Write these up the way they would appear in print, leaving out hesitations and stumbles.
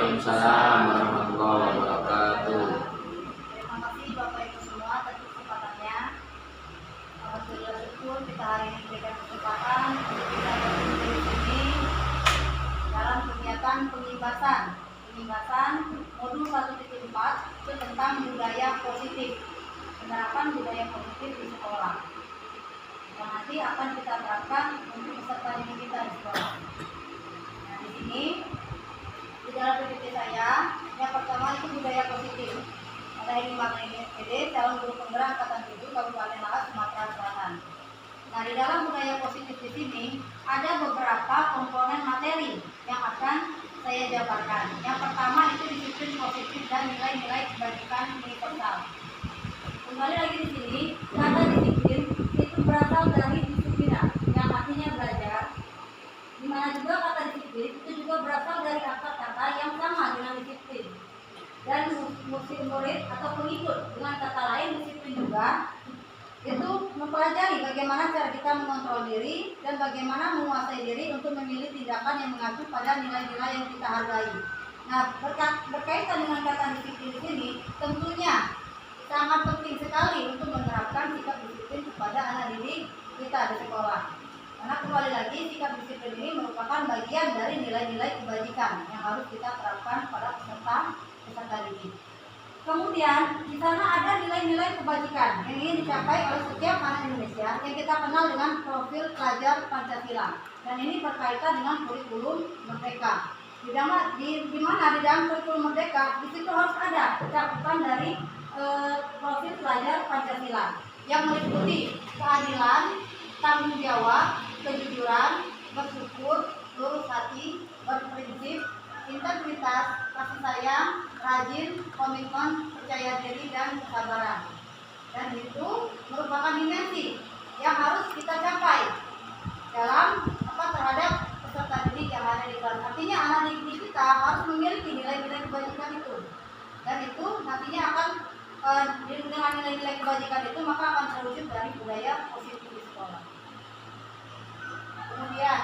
Waalaikumsalam warahmatullahi wabarakatuh. Terima kasih Bapak Ibu semua atas kesempatannya. Alhamdulillah syukur kita hari ini diberikan kesempatan untuk kita berkumpul di sini dalam kegiatan pengibasan modul 1.4 itu tentang budaya positif, penerapan budaya positif di sekolah. Yang nanti akan kita terapkan untuk peserta didik kita di sekolah. Nah, di sini di dalam PPT saya, yang pertama itu budaya positif. Ada ini maknanya SPD, calon guru penggerak angkatan 7 Kabupaten Lahat, Sumatera Selatan. Nah, di dalam budaya positif di sini ada beberapa komponen materi yang akan saya jabarkan. Yang pertama itu disiplin positif dan nilai-nilai kebajikan universal. Kembali lagi di sini, kata disiplin itu berasal dari disiplina, yang artinya belajar. Di mana juga kata disiplin itu juga berasal dari kata-kata yang sama dengan disiplin. Dan murid atau pengikut, dengan kata lain disiplin juga itu mempelajari bagaimana cara kita mengontrol diri dan bagaimana menguasai diri untuk memilih tindakan yang mengacu pada nilai-nilai yang kita hargai. Nah, berkaitan dengan kata disiplin di sini, tentunya sangat penting sekali untuk menerapkan sikap disiplin kepada anak didik kita di sekolah. Karena kembali lagi, sikap disiplin ini merupakan bagian dari nilai-nilai kebajikan yang harus kita terapkan pada peserta didik. Kemudian di sana ada nilai-nilai kebajikan yang ingin dicapai oleh setiap anak Indonesia yang kita kenal dengan profil pelajar Pancasila. Dan ini berkaitan dengan kurikulum Merdeka. Di mana di dalam kurikulum Merdeka di situ harus ada catatan dari profil pelajar Pancasila yang meliputi keadilan, tanggung jawab, kejujuran, bersyukur, lurus hati, berprinsip, integritas, kasih sayang, rajin, komitmen, percaya diri, dan kesabaran. Dan itu merupakan dimensi yang harus kita capai dalam terhadap peserta didik yang ada di kelas. Artinya anak didik kita harus memiliki nilai-nilai kebajikan itu. Dan itu nantinya akan dengan nilai-nilai kebajikan itu maka akan terwujud dari budaya positif di sekolah. Kemudian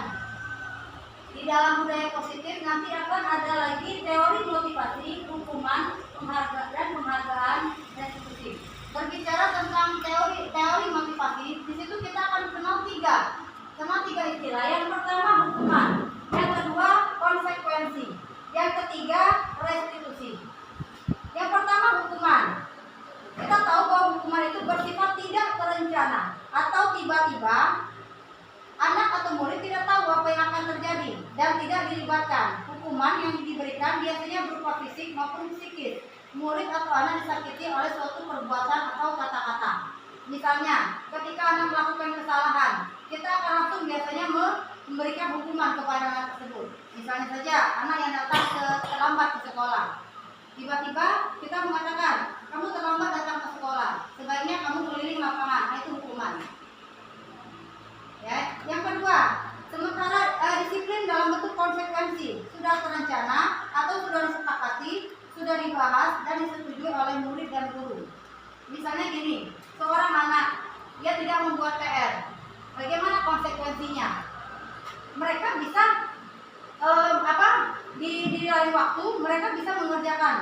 di dalam budaya positif nanti akan ada lagi teori motivasi, hukuman, penghargaan restitusi. Berbicara tentang teori motivasi, di situ kita akan kenal tiga istilah. Yang pertama hukuman, yang kedua konsekuensi, yang ketiga restitusi. Yang pertama hukuman. Kita tahu bahwa hukuman itu bersifat tidak terencana atau tiba-tiba anak atau murid tidak tahu apa yang akan terjadi dan tidak dilibatkan. Hukuman yang diberikan biasanya berupa fisik maupun psikis. Murid atau anak disakiti oleh suatu perbuatan atau kata-kata. Misalnya, ketika anak melakukan kesalahan, kita akan langsung biasanya memberikan hukuman kepada anak tersebut. Misalnya saja, anak yang datang terlambat ke sekolah. Tiba-tiba kita mengatakan, kamu terlambat datang ke sekolah, sebaiknya kamu keliling lapangan, itu hukuman. Ya. Yang kedua, sementara disiplin dalam bentuk konsekuensi sudah terencana atau sudah disepakati, sudah dibahas dan disetujui oleh murid dan guru. Misalnya gini, seorang anak dia tidak membuat PR, bagaimana konsekuensinya? Mereka bisa di lain waktu mereka bisa mengerjakan,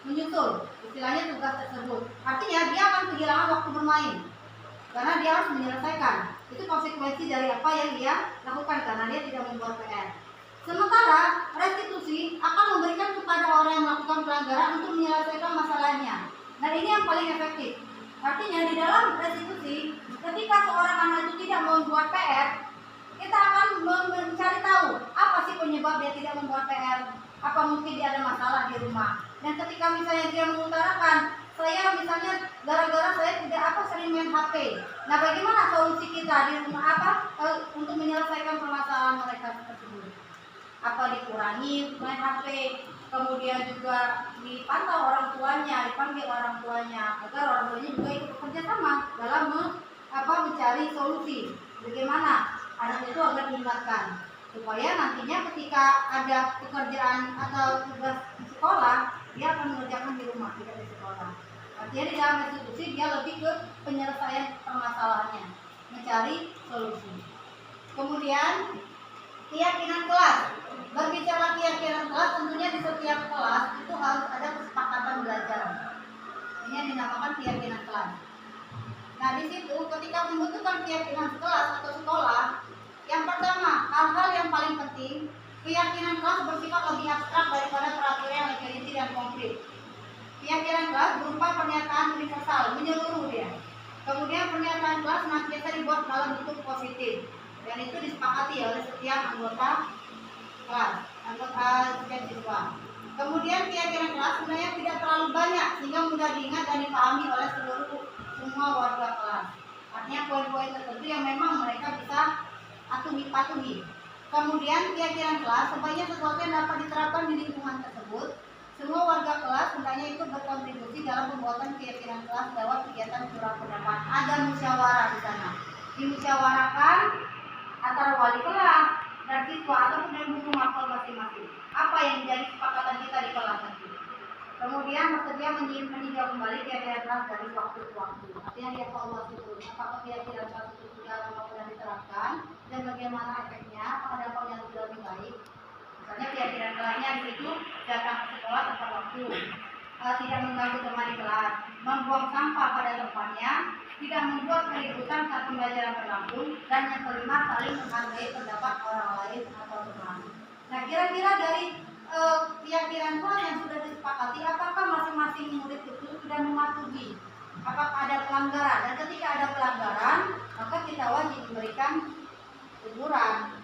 menyusul istilahnya tugas tersebut. Artinya dia akan kehilangan waktu bermain karena dia harus menyelesaikan. Itu konsekuensi dari apa yang dia lakukan karena dia tidak membuat PR. Sementara restitusi akan memberikan kepada orang yang melakukan pelanggaran untuk menyelesaikan masalahnya. Dan ini yang paling efektif. Artinya di dalam restitusi, ketika seorang anak itu tidak membuat PR, kita akan mencari tahu apa sih penyebab dia tidak membuat PR. Apa mungkin dia ada masalah di rumah. Dan ketika misalnya dia mengutarakan, saya misalnya gara-gara saya sering main HP. Nah, bagaimana solusi kita di rumah untuk menyelesaikan permasalahan mereka tersebut? Apa dikurangi main HP, kemudian juga dipantau orang tuanya, dipanggil orang tuanya agar orang tuanya juga ikut bekerja sama dalam mencari solusi. Bagaimana anak itu agar diingatkan supaya nantinya ketika ada pekerjaan atau tugas di sekolah dia akan mengerjakan di rumah, tidak di sekolah. Artinya di dalam restitusi dia lebih ke penyelesaian permasalahannya, mencari solusi. Kemudian Keyakinan kelas. Berbicara keyakinan kelas, tentunya di setiap kelas itu harus ada kesepakatan belajar. Ini yang dinamakan keyakinan kelas. Nah, di situ ketika membutuhkan keyakinan kelas atau sekolah, yang pertama, hal-hal yang paling penting, keyakinan kelas bersifat lebih abstrak daripada peraturan yang definitif dan konkret. Keyakinan kelas berupa pernyataan universal, menyeluruh dia. Kemudian pernyataan kelas senantiasa dibuat dalam bentuk positif, dan itu disepakati oleh setiap anggota kelas, anggota setiap siswa. Kemudian keyakinan kelas sebenarnya tidak terlalu banyak sehingga mudah diingat dan dipahami oleh semua warga kelas. Artinya poin-poin tertentu yang memang mereka bisa patuhi. Kemudian keyakinan kelas sebaiknya sesuatu yang dapat diterapkan di lingkungan tersebut. Semua warga kelas hendaknya ikut berkontribusi dalam pembuatan keyakinan kelas lewat kegiatan curah pendapat. Ada musyawarah di sana. Dimusyawarahkan antara wali kelas dan siswa ataupun dengan buku mapel masing-masing. Apa yang menjadi kesepakatan kita di kelas nanti. Kemudian bersedia meninjau kembali keyakinan kelas dari waktu ke waktu. Artinya dievaluasi terus. Apakah keyakinan kelas itu sudah pernah diterapkan dan bagaimana efeknya? Apakah dampaknya lebih baik? Misalnya keyakinan kelasnya di situ datang ke sekolah tepat waktu, tidak mengganggu teman di kelas, membuang sampah pada tempatnya, tidak membuat keributan saat pembelajaran berlangsung, dan yang kelima saling menghargai pendapat orang lain atau teman. Nah, kira-kira dari keyakinan kelas yang sudah disepakati, apakah masing-masing murid itu sudah mematuhi? Apakah ada pelanggaran? Dan ketika ada pelanggaran, maka kita wajib memberikan teguran,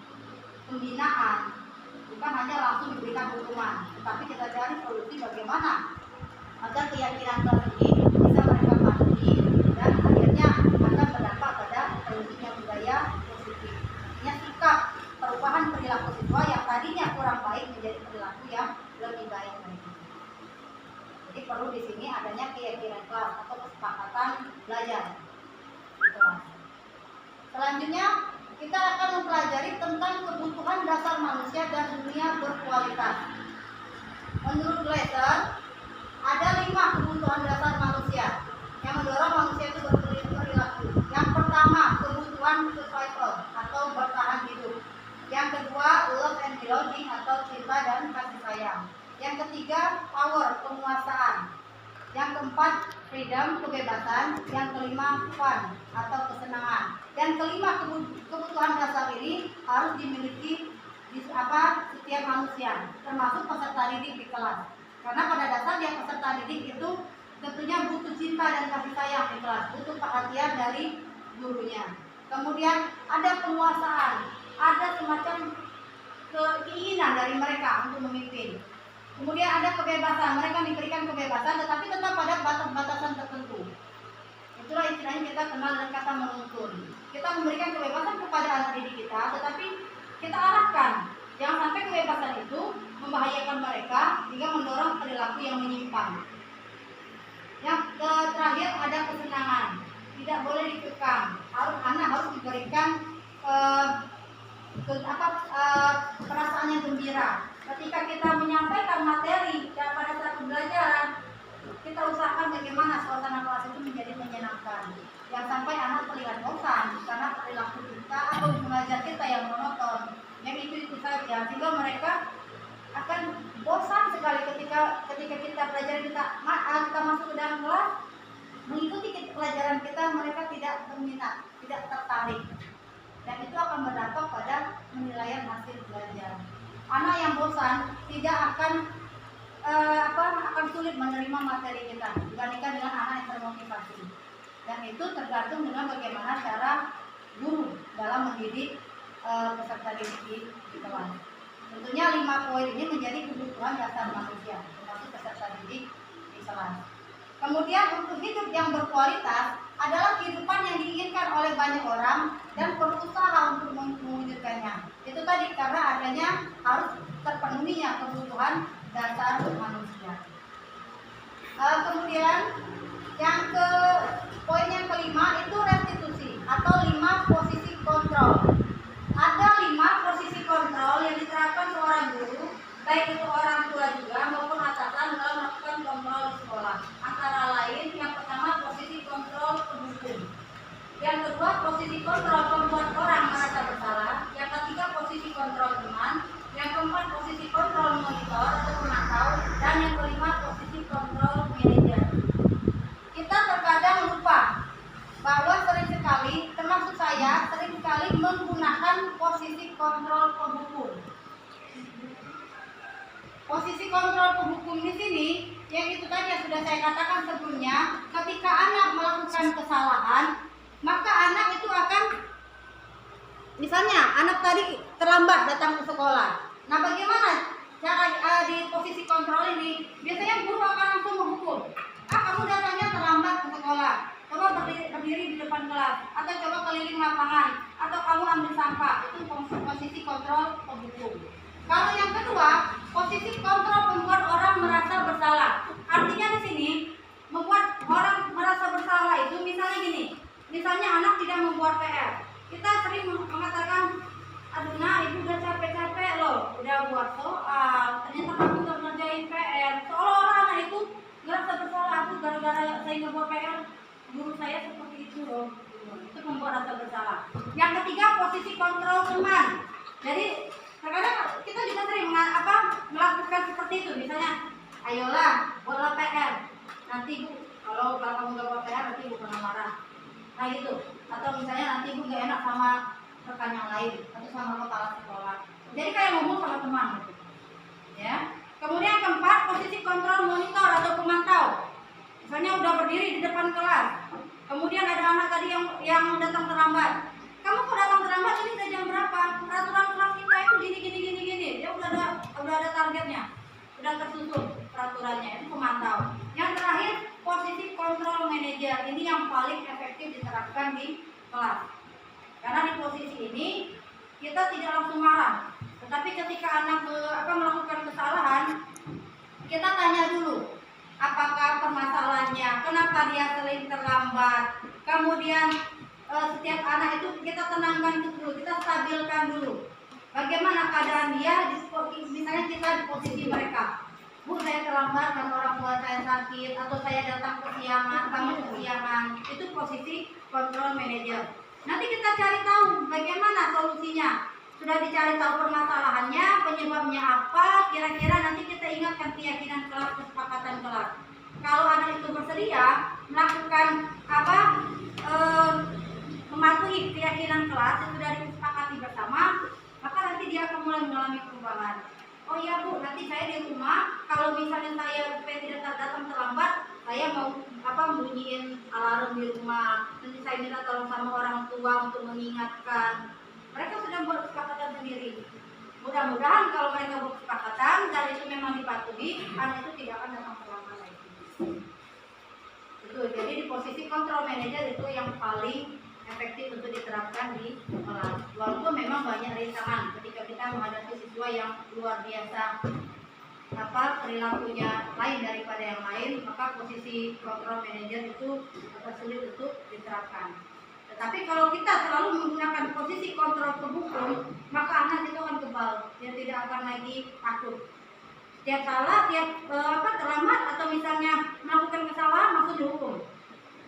pembinaan. Bukan hanya langsung diberikan hukuman, tetapi kita cari solusi bagaimana agar keyakinan kelas ini bisa mereka patuhi dan akhirnya akan berdampak pada terwujudnya budaya positif. Artinya sikap perubahan perilaku siswa yang tadinya kurang baik menjadi perilaku yang lebih baik lagi. Jadi perlu di sini adanya keyakinan kelas atau kesepakatan belajar di kelas. Selanjutnya kita akan mempelajari tentang kebutuhan dasar manusia dan dunia berkualitas. Menurut Glaser, ada 5 kebutuhan dasar manusia yang mendorong manusia itu berperilaku. Yang pertama, kebutuhan survival atau bertahan hidup. Yang kedua, love and belonging atau cinta dan kasih sayang. Yang ketiga, power, penguasaan. Yang keempat, freedom, kebebasan. Yang kelima, fun atau kesenangan. Dan kelima, kebutuhan dasar ini harus dimiliki setiap manusia, termasuk peserta didik di kelas. Karena pada dasarnya peserta didik itu tentunya butuh cinta dan kasih sayang di kelas, butuh perhatian dari gurunya. Kemudian ada penguasaan, ada semacam keinginan dari mereka untuk memimpin. Kemudian ada kebebasan, mereka diberikan kebebasan tetapi tetap pada batas-batasan tertentu. Itulah istilahnya kita kenal dengan kata menuntun. Kita memberikan kebebasan kepada anak didik kita, tetapi kita arahkan jangan sampai kebebasan itu membahayakan mereka hingga mendorong perilaku yang menyimpang. Yang terakhir ada kesenangan, tidak boleh dikekang. Anak harus diberikan perasaan yang gembira. Ketika kita menyampaikan materi dan pada saat pembelajaran, kita usahakan bagaimana suasana kelas itu menjadi menyenangkan. Yang sampai anak terlihat bosan karena perilaku kita atau mengajar kita yang monoton. Yang itu saja, sehingga mereka akan bosan sekali ketika kita pelajari kita masuk ke dalam kelas, mengikuti pelajaran kita, mereka tidak berminat, tidak tertarik. Dan itu akan berdampak pada penilaian hasil belajar. Anak yang bosan tidak akan sulit menerima materi kita dibandingkan dengan anak yang termotivasi. Dan itu tergantung dengan bagaimana cara guru dalam mendidik peserta didik di kelas. Tentunya 5 poin ini menjadi kebutuhan dasar manusia, termasuk peserta didik di kelas. Kemudian untuk hidup yang berkualitas adalah kehidupan yang diinginkan oleh banyak orang dan berusaha untuk mewujudkannya. Itu tadi karena adanya harus terpenuhinya kebutuhan dasar manusia. Kemudian poin yang kelima itu restitusi atau 5 posisi kontrol. Ada 5 posisi kontrol yang diterapkan seorang guru, baik itu orang tua juga maupun atasan dalam melakukan kontrol di sekolah. Antara lain, yang pertama posisi kontrol penghukum. Yang kedua posisi kontrol membuat orang merasa bersalah. Yang ketiga posisi kontrol dengan posisi kontrol penghukum. Posisi kontrol penghukum di sini, yang itu tadi yang sudah saya katakan sebelumnya, ketika anak melakukan kesalahan, maka anak itu akan, misalnya anak tadi terlambat datang ke sekolah. Nah, bagaimana cara di posisi kontrol ini? Biasanya guru akan langsung menghukum. Kamu datangnya terlambat ke sekolah. Coba berdiri di depan kelas, atau coba keliling lapangan, atau kamu ambil sampah. Itu posisi kontrol penghukum. Kalau yang kedua, posisi kontrol membuat orang merasa bersalah. Artinya di sini membuat orang merasa bersalah itu misalnya gini. Misalnya anak tidak membuat PR. Kita sering mengatakan, aduh nak, ibu udah capek-capek loh, udah buat soal, ternyata kamu nggak ngerjain PR. Seolah-olah anak itu ngerasa bersalah, aku gara-gara saya nggak buat PR, guru saya seperti itu loh. Itu membuat rasa bersalah. Yang ketiga, posisi kontrol teman. Jadi kadang kita juga sering melakukan seperti itu. Misalnya, ayolah buatlah PR. Nanti bu, kalau kamu nggak buat PR nanti bu kena marah. Nah gitu. Atau misalnya nanti bu nggak enak sama rekan yang lain atau sama kepala sekolah. Jadi kayak ngomong sama teman gitu. Ya. Kemudian keempat, posisi kontrol monitor atau pemantau. Misalnya udah berdiri di depan kelas. Kemudian ada anak tadi yang datang terlambat. Kamu kok datang terlambat, ini udah jam berapa? Peraturan kelas kita itu gini. Dia udah ada targetnya. Udah tersusun peraturannya, itu pemantau. Yang terakhir, posisi kontrol manajer. Ini yang paling efektif diterapkan di kelas. Karena di posisi ini kita tidak langsung marah, tetapi ketika anak melakukan kesalahan, kita tanya dulu apakah permasalahannya, kenapa dia sering terlambat. Kemudian setiap anak itu kita tenangkan dulu, kita stabilkan dulu. Bagaimana keadaan dia, misalnya kita di posisi mereka. Bu, saya terlambat karena orang tua saya sakit, atau saya datang kesiangan, kamu kesiangan. Itu posisi kontrol manajer. Nanti kita cari tahu bagaimana solusinya. Sudah dicari tahu permasalahannya, penyebabnya apa, kira-kira nanti kita ingatkan keyakinan kelas, kesepakatan kelas. Kalau anak itu bersedia melakukan mematuhi keyakinan kelas yang sudah disepakati bersama, maka nanti dia akan mulai mengalami perubahan. Oh iya bu, nanti saya di rumah, kalau misalnya saya supaya tidak datang terlambat, saya mau bunyiin alarm di rumah. Nanti saya minta tolong sama orang tua untuk mengingatkan. Mereka sudah buat kesepakatan sendiri. Mudah-mudahan kalau mereka buat kesepakatan dan itu memang dipatuhi, anak itu tidak akan datang terlambat lagi. Itu jadi di posisi kontrol manajer itu yang paling efektif untuk diterapkan di kelas. Walaupun memang banyak rintangan ketika kita menghadapi siswa yang luar biasa perilakunya lain daripada yang lain, maka posisi kontrol manajer itu sulit untuk diterapkan. Tetapi kalau kita selalu menggunakan posisi kontrol penghukum, maka anak itu akan kebal, dia tidak akan lagi takut. Setiap salah, tiap terlambat atau misalnya melakukan kesalahan langsung dihukum.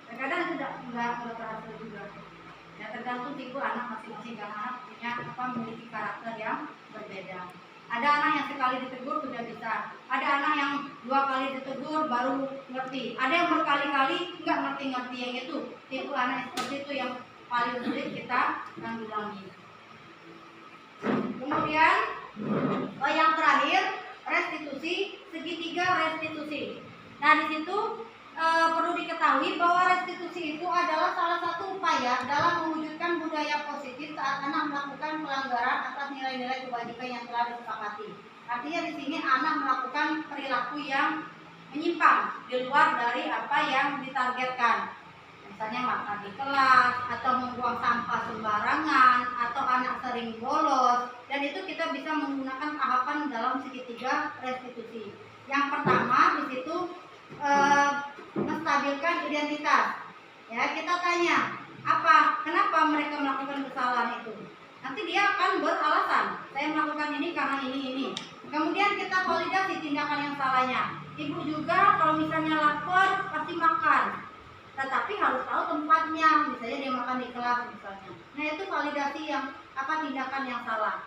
Kadang tidak berhasil juga. Ya, tergantung tipe anak masing-masing, karena anak punya memiliki karakter yang berbeda. Ada anak yang sekali ditegur sudah bisa. Ada anak yang 2 kali ditegur baru ngerti. Ada yang berkali-kali nggak ngerti-ngerti. Yang itu tipe anak seperti itu yang paling sulit kita tanggulangi. Kemudian yang terakhir, restitusi, segitiga restitusi. Nah, di situ perlu diketahui bahwa restitusi itu adalah salah satu upaya dalam mewujudkan budaya positif saat anak melakukan pelanggaran atas nilai-nilai kebajikan yang telah disepakati. Artinya di sini anak melakukan perilaku yang menyimpang di luar dari apa yang ditargetkan. Misalnya makan di kelas, atau membuang sampah sembarangan, atau anak sering bolos. Dan itu kita bisa menggunakan tahapan dalam segitiga restitusi. Yang pertama di situ menstabilkan identitas. Ya, kita tanya, kenapa mereka melakukan kesalahan itu? Nanti dia akan beralasan, saya melakukan ini karena ini. Kemudian kita validasi tindakan yang salahnya. Ibu juga kalau misalnya lapar pasti makan, tetapi harus tahu tempatnya. Misalnya dia makan di kelas misalnya. Nah, itu validasi yang tindakan yang salah.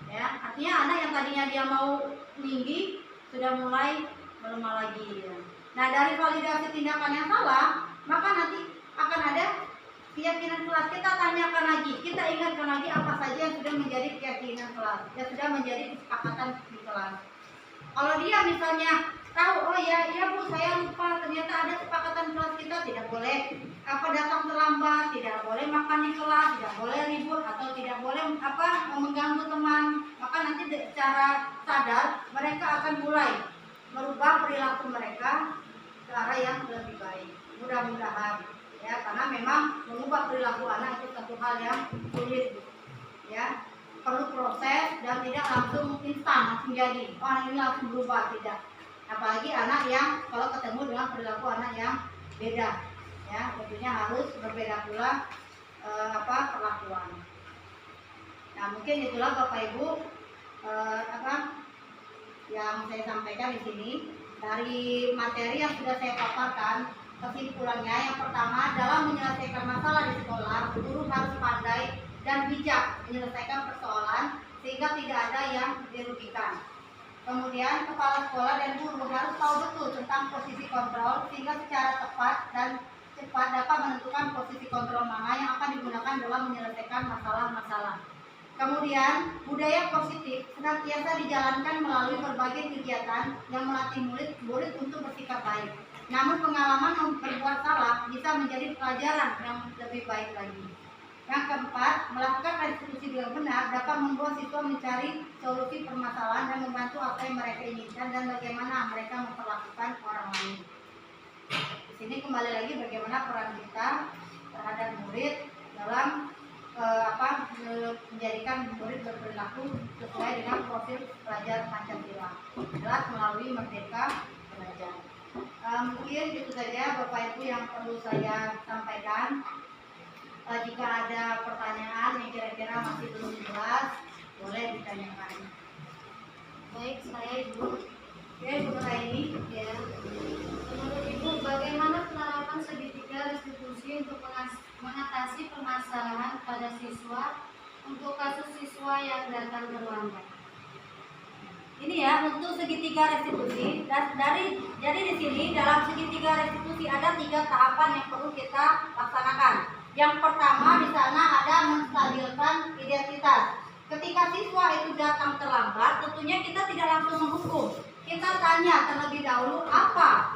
Ya, artinya anak yang tadinya dia mau tinggi sudah mulai melemah lagi. Ya. Nah, dari validasi tindakan yang salah, maka nanti akan ada keyakinan kelas. Kita tanyakan lagi, kita ingatkan lagi apa saja yang menjadi keyakinan kelas, ya sudah menjadi kesepakatan di kelas. Kalau dia misalnya tahu, oh ya Bu, saya lupa, ternyata ada kesepakatan kelas kita tidak boleh datang terlambat, tidak boleh makan di kelas, tidak boleh ribut atau tidak boleh mengganggu teman, maka nanti secara sadar mereka akan mulai merubah perilaku mereka ke arah yang lebih baik. Mudah-mudahan ya, karena memang mengubah perilaku anak itu satu hal yang sulit ya, perlu proses dan tidak langsung instan langsung jadi, oh anak ini langsung berubah, tidak. Apalagi anak yang kalau ketemu dengan perilaku anak yang beda ya, tentunya harus berbeda pula perlakuan. Nah, mungkin itulah Bapak Ibu yang saya sampaikan di sini dari materi yang sudah saya paparkan. Kesimpulannya, yang pertama, dalam menyelesaikan masalah di sekolah, guru harus pandai dan bijak menyelesaikan persoalan sehingga tidak ada yang dirugikan. Kemudian kepala sekolah dan guru harus tahu betul tentang posisi kontrol sehingga secara tepat dan cepat dapat menentukan posisi kontrol mana yang akan digunakan dalam menyelesaikan masalah-masalah. Kemudian budaya positif senantiasa dijalankan melalui berbagai kegiatan yang melatih murid untuk bersikap baik. Namun pengalaman berbuat salah bisa menjadi pelajaran yang lebih baik lagi. Yang keempat, melakukan restitusi dengan benar dapat membuat siswa mencari solusi permasalahan dan membantu apa yang mereka inginkan dan bagaimana mereka memperlakukan orang lain. Di sini kembali lagi bagaimana peran kita terhadap murid dalam menjadikan murid berperilaku sesuai dengan profil pelajar Pancasila, jelas melalui Merdeka Belajar. Mungkin itu saja Bapak Ibu yang perlu saya sampaikan. Jika ada pertanyaan yang kira-kira masih belum jelas, boleh ditanyakan. Baik, saya Ibu. Ya, Ibu Raini. Ya. Menurut Ibu, bagaimana penerapan segitiga restitusi untuk mengatasi permasalahan pada siswa untuk kasus siswa yang datang terlambat? Ini ya, untuk segitiga restitusi, jadi di sini dalam segitiga restitusi ada 3 tahapan yang perlu kita laksanakan. Yang pertama di sana ada menstabilkan identitas. Ketika siswa itu datang terlambat, tentunya kita tidak langsung menghukum. Kita tanya terlebih dahulu apa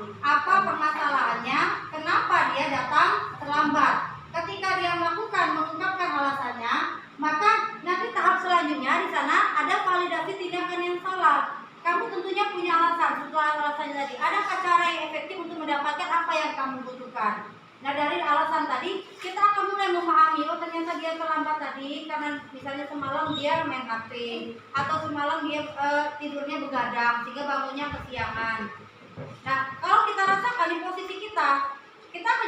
permasalahannya, kenapa dia datang terlambat. Ketika dia mengungkapkan alasannya, maka nanti tahap selanjutnya di sana ada validasi tindakan yang salah. Kamu tentunya punya alasan. Setelah alasannya tadi, adakah cara yang efektif untuk mendapatkan apa yang kamu butuhkan? Nah, dari alasan tadi kita akan mulai memahami, oh ternyata dia terlambat tadi karena misalnya semalam dia main HP atau semalam dia tidurnya begadang sehingga bangunnya kesiangan. Nah, kalau kita rasakan di posisi kita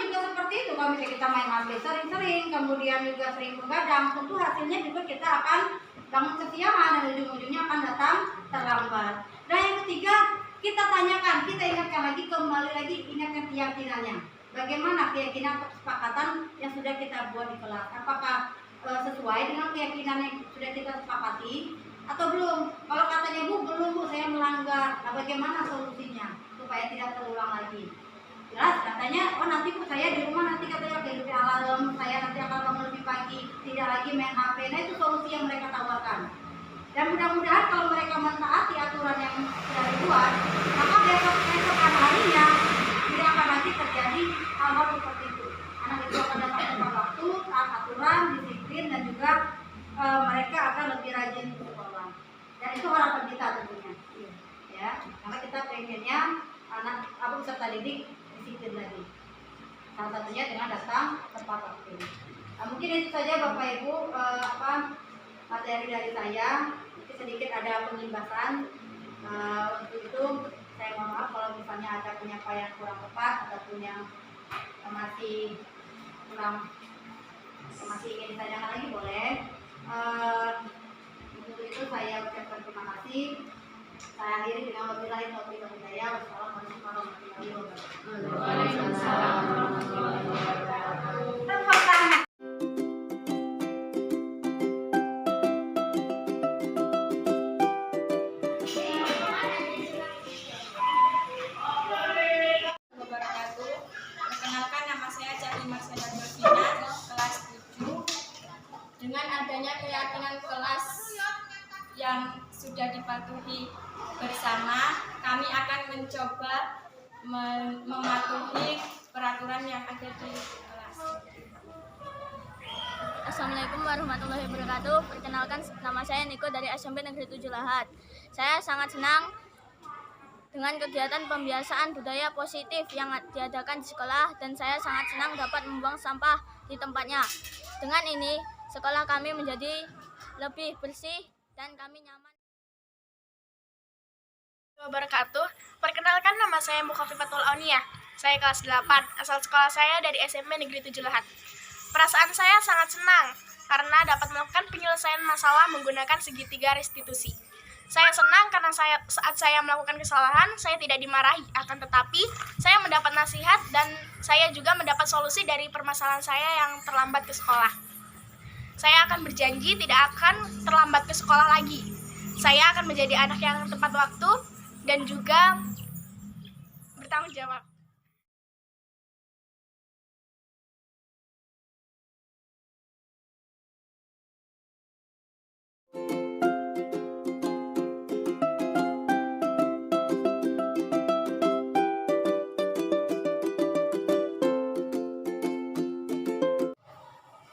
juga seperti itu. Kalau misalnya kita main HP sering-sering, kemudian juga sering begadang, tentu hasilnya juga kita akan bangun kesiangan dan ujung-ujungnya akan datang terlambat. Nah, yang ketiga, kita tanyakan, kita ingatkan lagi, kembali lagi ingatkan keyakinannya. Bagaimana keyakinan atau kesepakatan yang sudah kita buat di kelas? Apakah sesuai dengan keyakinan yang sudah kita sepakati atau belum? Kalau katanya belum Bu, saya melanggar. Nah, bagaimana solusinya supaya tidak terulang lagi? Jelas katanya, oh nanti Bu saya di rumah nanti katanya kehidupan alarm, saya nanti akan bangun lebih pagi, tidak lagi main HP. Nah, itu solusi yang mereka tawarkan. Dan mudah-mudahan kalau mereka mentaati aturan yang sudah dibuat, maka besok harinya tidak akan lagi terjadi hal-hal seperti itu. Anak itu akan datang tepat waktu, taat aturan, disiplin, dan juga mereka akan lebih rajin ke sekolah. Dan itu harapan kita tentunya. Ya, karena kita pengennya anak peserta didik disiplin lagi. Salah satunya dengan datang tepat waktu. Nah, mungkin itu saja Bapak Ibu materi dari saya. Mungkin sedikit ada penjelasan. Untuk itu saya mohon maaf kalau misalnya ada penyampaian kurang tepat ataupun yang masih ingin ditanyakan lagi boleh. Untuk itu saya ucapkan terima kasih. Saya akhiri dengan wabillahi taufiq wal hidayah. Wassalamualaikum warahmatullahi wabarakatuh. Waalaikumsalam warahmatullahi wabarakatuh. Perkenalkan, nama saya Cari Marsela Jovina, kelas 7. Dengan adanya keyakinan kelas yang sudah dipatuhi bersama, kami akan mencoba mematuhi peraturan yang ada di kelas. Assalamualaikum warahmatullahi wabarakatuh. Perkenalkan, nama saya Niko dari SMP Negeri 7 Lahat. Saya sangat senang dengan kegiatan pembiasaan budaya positif yang diadakan di sekolah, dan saya sangat senang dapat membuang sampah di tempatnya. Dengan ini, sekolah kami menjadi lebih bersih dan kami nyaman. Wabarakatuh. Perkenalkan, nama saya Mukhafifatul Aunia. Saya kelas 8. Asal sekolah saya dari SMP Negeri 7 Lahat. Perasaan saya sangat senang karena dapat melakukan penyelesaian masalah menggunakan segitiga restitusi. Saya senang karena saat saya melakukan kesalahan, saya tidak dimarahi, akan tetapi saya mendapat nasihat dan saya juga mendapat solusi dari permasalahan saya yang terlambat ke sekolah. Saya akan berjanji tidak akan terlambat ke sekolah lagi. Saya akan menjadi anak yang tepat waktu dan juga bertanggung jawab.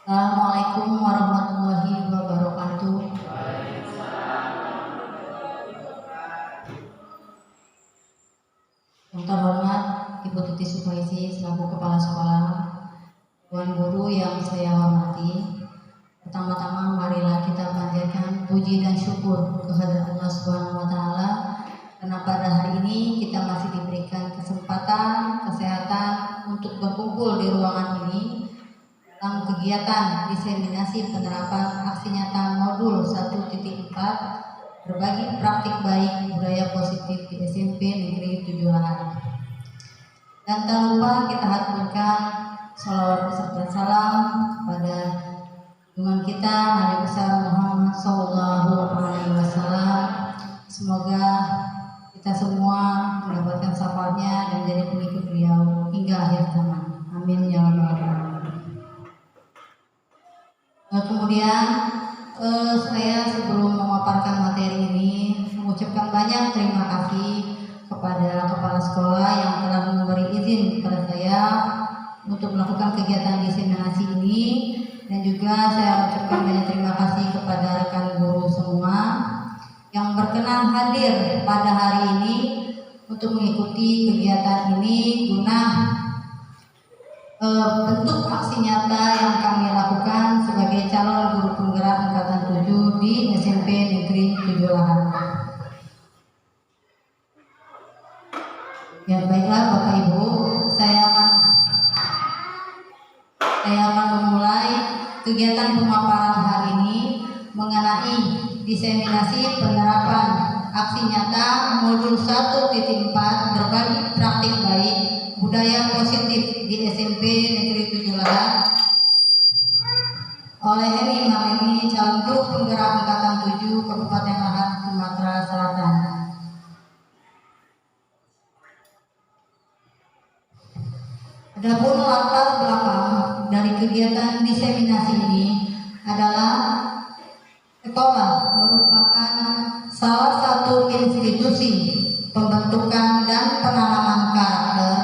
Assalamualaikum warahmatullahi wabarakatuh. Yang terhormat Ibu Tuti Sumaisi selaku Kepala Sekolah, Tuan Guru yang saya hormati, pertama-tama marilah kita panjatkan puji dan syukur kehadirat Allah Subhanahu wa Ta'ala karena pada hari ini kita masih diberikan kesempatan, kesehatan untuk berkumpul di ruangan ini dalam kegiatan diseminasi penerapan aksi nyata modul 1.4 berbagi praktik baik budaya positif di SMP Negeri 7 Lahat. Dan tak lupa kita haturkan sholawat beserta salam kepada junjungan kita Nabi besar Muhammad SAW. Semoga kita semua mendapatkan syafaatnya dan menjadi pengikut beliau hingga akhir zaman. Amin ya rabbal alamin. Kemudian saya sebelum memaparkan materi ini mengucapkan banyak terima kasih kepada kepala sekolah yang telah memberi izin kepada saya untuk melakukan kegiatan diseminasi ini, dan juga saya ucapkan banyak terima kasih kepada rekan guru semua yang berkenan hadir pada hari ini untuk mengikuti kegiatan ini guna bentuk aksi nyata yang kami lakukan sebagai calon guru penggerak angkatan 7 di SMP Negeri 7 Lahat. Ya baiklah Bapak Ibu, saya akan memulai kegiatan pemaparan hari ini mengenai diseminasi penerapan aksi nyata modul 1.4 berbagi praktik baik budaya positif di SMP Negeri 7 Lahat oleh Hemi Mamemi, calon guru penggerak angkatan 7 Kabupaten Lahat, Sumatera Selatan. Adapun latar belakang dari kegiatan diseminasi ini adalah sekolah merupakan salah satu institusi pembentukan dan penanaman karakter.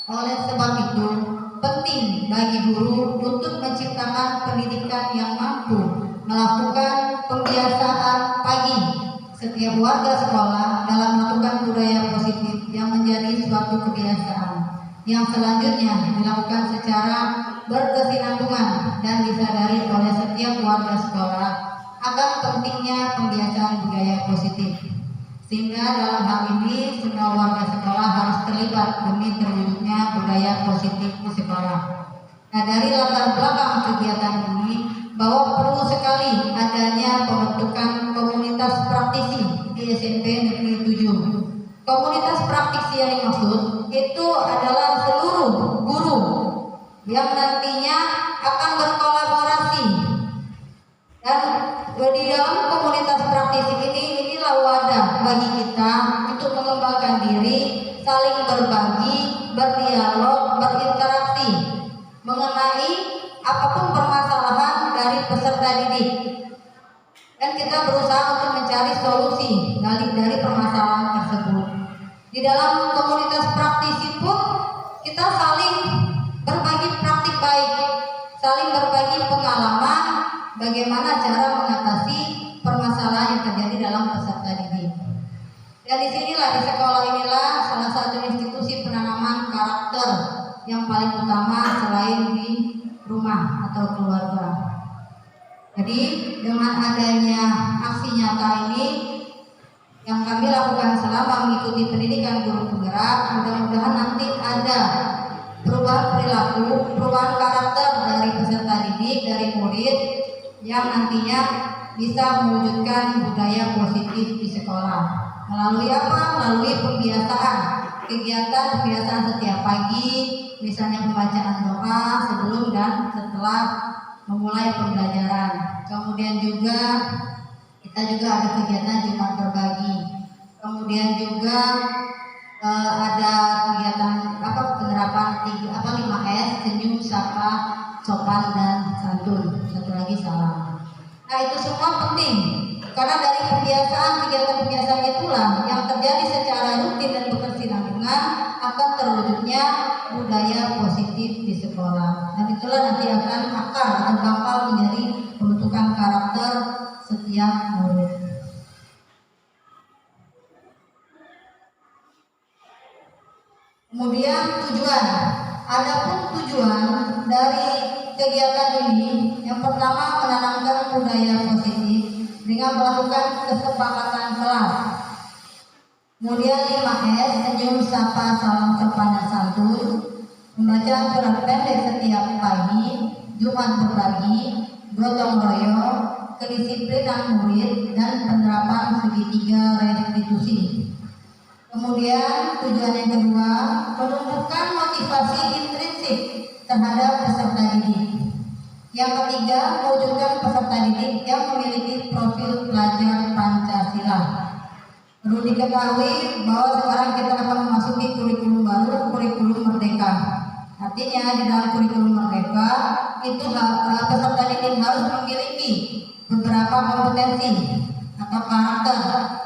Oleh sebab itu, penting bagi guru untuk menciptakan pendidikan yang mampu melakukan pembiasaan pagi setiap warga sekolah dalam melakukan budaya positif yang menjadi suatu kebiasaan yang selanjutnya dilakukan secara berkesinambungan dan disadari oleh setiap warga sekolah akan pentingnya pembiasaan budaya positif, sehingga dalam hal ini semua warga sekolah harus terlibat demi terwujudnya budaya positif di sekolah. Nah, dari latar belakang kegiatan ini bahwa perlu sekali adanya pembentukan komunitas praktisi di SMP Negeri 7. Komunitas praktisi yang dimaksud itu adalah seluruh guru yang nantinya akan berkolaborasi, dan di dalam komunitas praktisi inilah wadah bagi kita untuk mengembangkan diri, saling berbagi, berdialog, berinteraksi mengenai apapun permasalahan dari peserta didik. dan kita berusaha untuk mencari solusi dari permasalahan tersebut. Di dalam komunitas praktisi pun kita saling berbagi praktik baik, saling berbagi pengalaman bagaimana cara mengatasi permasalahan yang terjadi dalam peserta didik. Dan disinilah, di sekolah inilah salah satu institusi penanaman karakter yang paling utama selain di rumah atau keluarga. Jadi dengan adanya aksi nyata ini yang kami lakukan selama mengikuti pendidikan guru penggerak, mudah-mudahan nanti ada perubahan perilaku, perubahan karakter dari peserta didik, dari murid yang nantinya bisa mewujudkan budaya positif di sekolah. Melalui apa? Melalui pembiasaan, kegiatan pembiasaan setiap pagi, misalnya pembacaan doa sebelum dan setelah memulai pembelajaran. Kemudian juga kita juga ada kegiatan Jumat berbagi. Kemudian juga ada kegiatan penerapan 5S, senyum, sapa, sopan dan santun. Satu lagi salam. Nah, itu semua penting karena dari kegiatan pembiasaan itulah yang terjadi secara rutin dan berkesinambungan akan terwujudnya budaya positif di sekolah. Dan itulah nanti akan akar atau bakal menjadi pembentukan karakter setiap murid. Kemudian tujuan. Adapun tujuan dari kegiatan ini, yang pertama menanamkan budaya positif dengan melakukan kesepakatan kelas. Kemudian 5S, senyum, sapa, salam, sopan dan santun, membaca surat pendek setiap pagi, Jumat berbagi, gotong royong, kedisiplinan murid dan penerapan segitiga restitusi. Kemudian tujuan yang kedua, menumbuhkan motivasi intrinsik terhadap peserta didik. Yang ketiga, mewujudkan peserta didik yang memiliki profil pelajar Pancasila. Perlu diketahui bahwa sekarang kita akan memasuki kurikulum baru, kurikulum merdeka. Artinya di dalam kurikulum merdeka itu peserta didik harus memiliki beberapa kompetensi atau karakter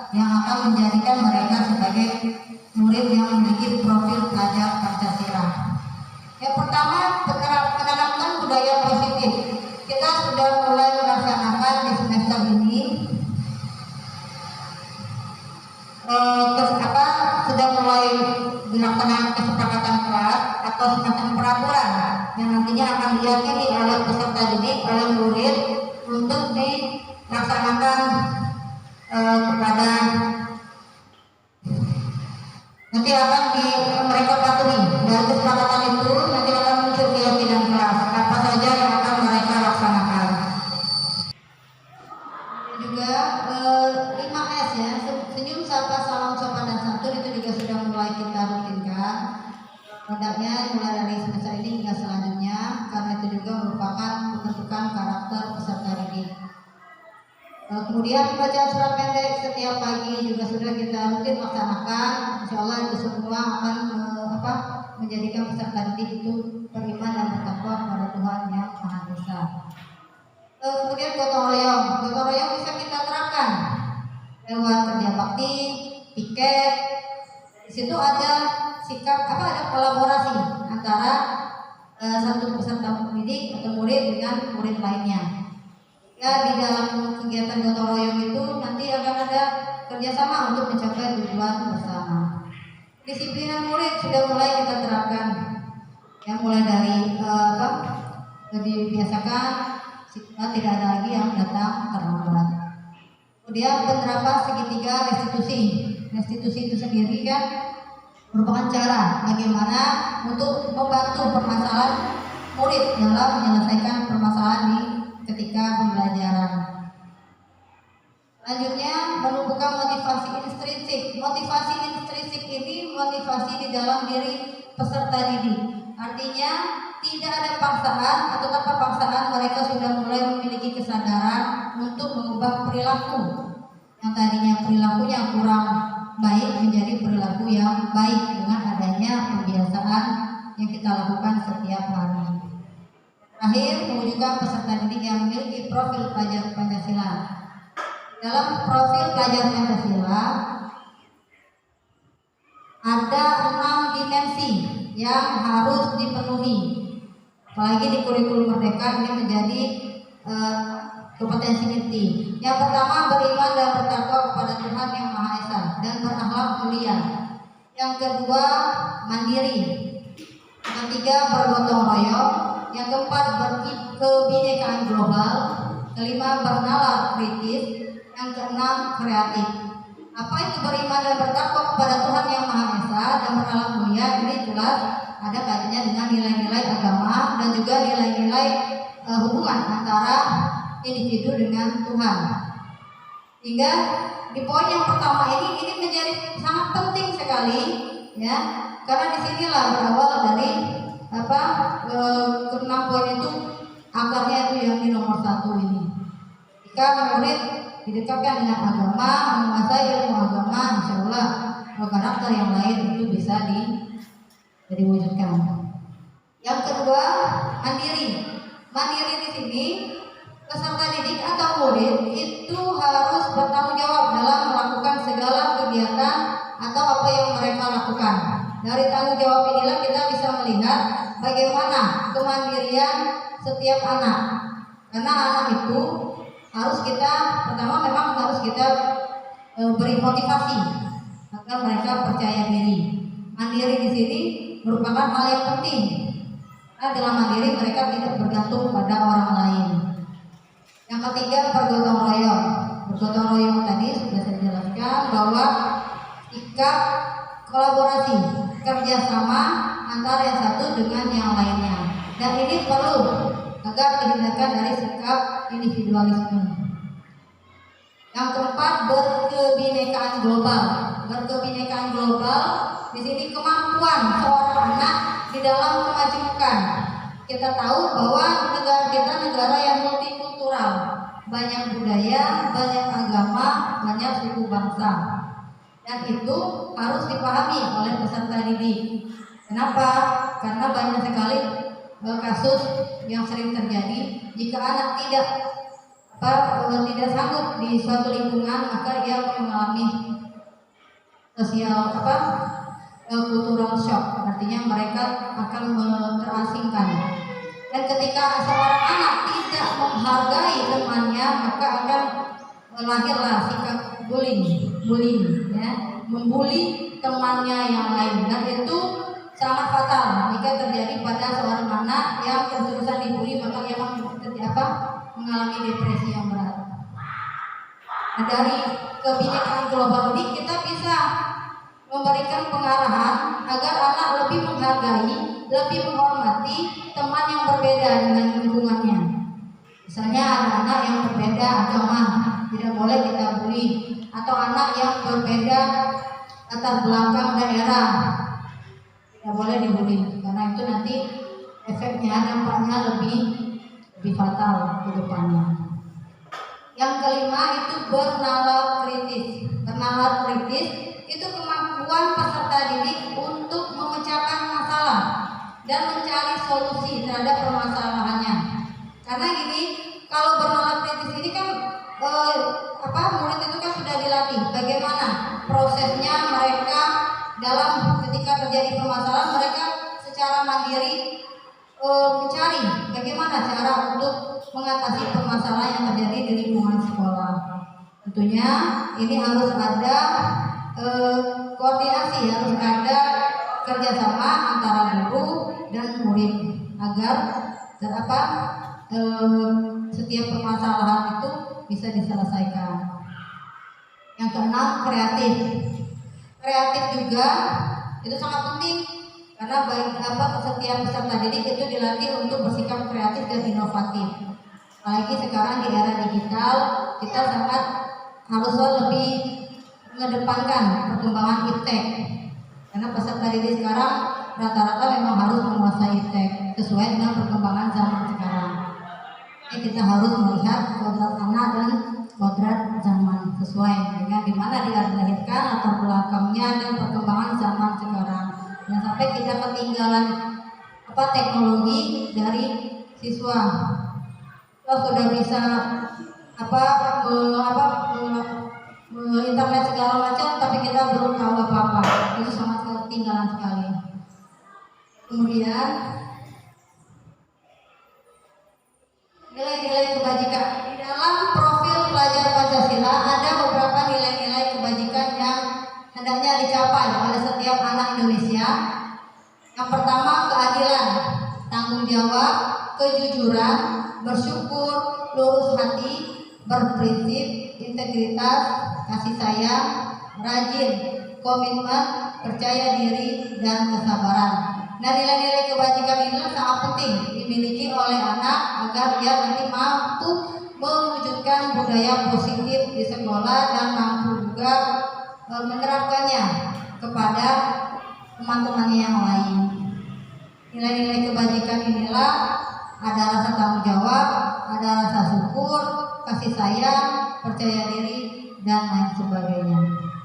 yang akan menjadikan mereka sebagai murid yang memiliki profil pelajar Pancasila. Yang pertama, menanamkan budaya positif. Kita sudah mulai melaksanakan di semester ini sudah mulai dilaksanakan kesepakatan kelas atau semacam peraturan yang nantinya akan diyakini oleh peserta didik, oleh murid untuk dilaksanakan kepada nanti akan mereka patuhi. Dari kesepakatan itu nanti akan muncul keyakinan kelas apa saja yang akan mereka laksanakan. Juga 5S ya, senyum, sapa, salam, sopan dan santun itu juga sudah mulai kita rutinkan. Hendaknya mulai dari semester ini hingga selanjutnya, karena itu juga merupakan pembentukan karakter peserta didik. Kemudian bacaan surat pendek setiap pagi juga sudah kita rutin laksanakan. Insya Allah itu semua akan menjadikan peserta didik itu beriman dan bertakwa kepada Tuhan yang Maha Esa. Kemudian gotong royong bisa kita terapkan lewat kerja bakti, piket. Di situ ada ada kolaborasi antara satu peserta didik atau murid dengan murid lainnya. Ya, di dalam kegiatan gotong royong itu nanti akan ada kerjasama untuk mencapai tujuan bersama. Disiplinan murid sudah mulai kita terapkan, yang mulai dari dibiasakan tidak ada lagi yang datang terlambat. Kemudian penerapan segitiga restitusi itu sendiri kan merupakan cara bagaimana untuk membantu permasalahan murid dalam menyelesaikan permasalahan ketika pembelajaran. Selanjutnya, menumbuhkan motivasi intrinsik. Motivasi intrinsik ini motivasi di dalam diri peserta didik. Artinya tidak ada paksaan atau tanpa paksaan mereka sudah mulai memiliki kesadaran untuk mengubah perilaku yang tadinya perilakunya kurang baik menjadi perilaku yang baik dengan adanya pembiasaan yang kita lakukan setiap hari. Terakhir, mewujudkan peserta didik yang memiliki profil pelajar Pancasila. dalam profil pelajar Pancasila ada 6 dimensi yang harus dipenuhi. Apalagi di kurikulum Merdeka ini menjadi kompetensi inti. Yang pertama, beriman dan bertakwa kepada Tuhan Yang Maha Esa dan berakhlak mulia. Yang kedua, mandiri. Yang ketiga, bergotong royong. Yang keempat, berkebinekaan global. Kelima, bernalar kritis. Yang keenam, kreatif. Apa itu beriman dan bertakwa kepada Tuhan Yang Maha Esa dan berakhlak mulia? Ini jelas ada kaitannya dengan nilai-nilai agama dan juga nilai-nilai hubungan antara individu dengan Tuhan. Hingga di poin yang pertama ini menjadi sangat penting sekali, ya, karena disinilah berawal dari ke-6 poin itu, akarnya itu yang di nomor 1 ini. Jika murid didekatkan dengan agama, menguasai ilmu agama, insya Allah karakter yang lain itu bisa diwujudkan. Yang kedua, mandiri. Mandiri di sini peserta didik atau murid itu harus bertanggung jawab dalam melakukan segala kegiatan atau apa yang mereka lakukan. Dari tanggung jawab inilah kita bisa melihat bagaimana kemandirian setiap anak. Karena anak itu harus kita, pertama memang harus kita beri motivasi agar mereka percaya diri. Mandiri di sini merupakan hal yang penting. Karena dalam mandiri mereka tidak bergantung pada orang lain. Yang ketiga, bergotong royong. Bergotong royong tadi sudah saya jelaskan bahwa sikap kolaborasi, kerjasama antara yang satu dengan yang lainnya. Dan ini perlu agar terhindarkan dari sikap individualisme. Yang keempat, berkebinekaan global. Berkebinekaan global di sini kemampuan seorang anak di dalam kemajemukan. Kita tahu bahwa negara kita negara yang multikultural, banyak budaya, banyak agama, banyak suku bangsa, dan itu harus dipahami oleh peserta didik. Kenapa? Karena banyak sekali kasus yang sering terjadi jika anak tidak sanggup di suatu lingkungan, maka ia mengalami sosial cultural shock, artinya mereka akan terasingkan. Dan ketika seorang anak tidak menghargai temannya, maka akan lahirlah sikap bullying, ya, membuli temannya yang lain, dan itu sangat fatal jika terjadi pada seorang anak yang terus-terusan dibully, maka ia mengalami depresi yang berat. Nah, dari kebinekaan global ini kita bisa memberikan pengarahan agar anak lebih menghargai, lebih menghormati teman yang berbeda dengan lingkungannya. Misalnya ada anak yang berbeda agama, tidak boleh kita bully, atau anak yang berbeda latar belakang daerah, tidak boleh dibully, karena itu nanti efeknya, dampaknya lebih fatal ke depannya. Yang kelima itu bernalar kritis. Bernalar kritis itu kemampuan peserta didik untuk memecahkan masalah dan mencari solusi terhadap permasalahannya. Karena gini, kalau bernalar kritis ini kan murid itu kan sudah dilatih bagaimana prosesnya mereka dalam ketika terjadi permasalahan, mereka secara mandiri mencari bagaimana cara untuk mengatasi permasalahan yang terjadi di lingkungan sekolah. Tentunya ini harus ada koordinasi, harus ada kerjasama antara guru dan murid agar setiap permasalahan itu bisa diselesaikan. Yang keenam, kreatif. Kreatif juga itu sangat penting karena setiap peserta didik itu dilatih untuk bersikap kreatif dan inovatif. Apalagi sekarang di era digital, kita sangat haruslah lebih mengedepankan perkembangan iptek. Karena peserta didik sekarang rata-rata memang harus menguasai iptek sesuai dengan perkembangan zaman sekarang. Kita harus melihat kodrat anak dan kodrat zaman sesuai dengan dimana dia dilahirkan, latar belakangnya dan perkembangan zaman sekarang. Jangan sampai kita ketinggalan teknologi dari siswa. Kalau sudah bisa sampai segala macam, tapi kita belum tahu apa-apa. Itu sangat ketinggalan sekali. Kemudian nilai-nilai kebajikan. Di dalam profil pelajar Pancasila ada beberapa nilai-nilai kebajikan yang hendaknya dicapai oleh setiap anak Indonesia. Yang pertama, keadilan, tanggung jawab, kejujuran, bersyukur, lurus hati, berprinsip, integritas, kasih sayang, rajin, komitmen, percaya diri, dan kesabaran. Nah, nilai-nilai kebajikan inilah sangat penting dimiliki oleh anak agar dia nanti mampu mewujudkan budaya positif di sekolah dan mampu juga menerapkannya kepada teman-temannya yang lain. Nilai-nilai kebajikan inilah ada rasa tanggung jawab, ada rasa syukur, kasih sayang, percaya diri, dan lain sebagainya.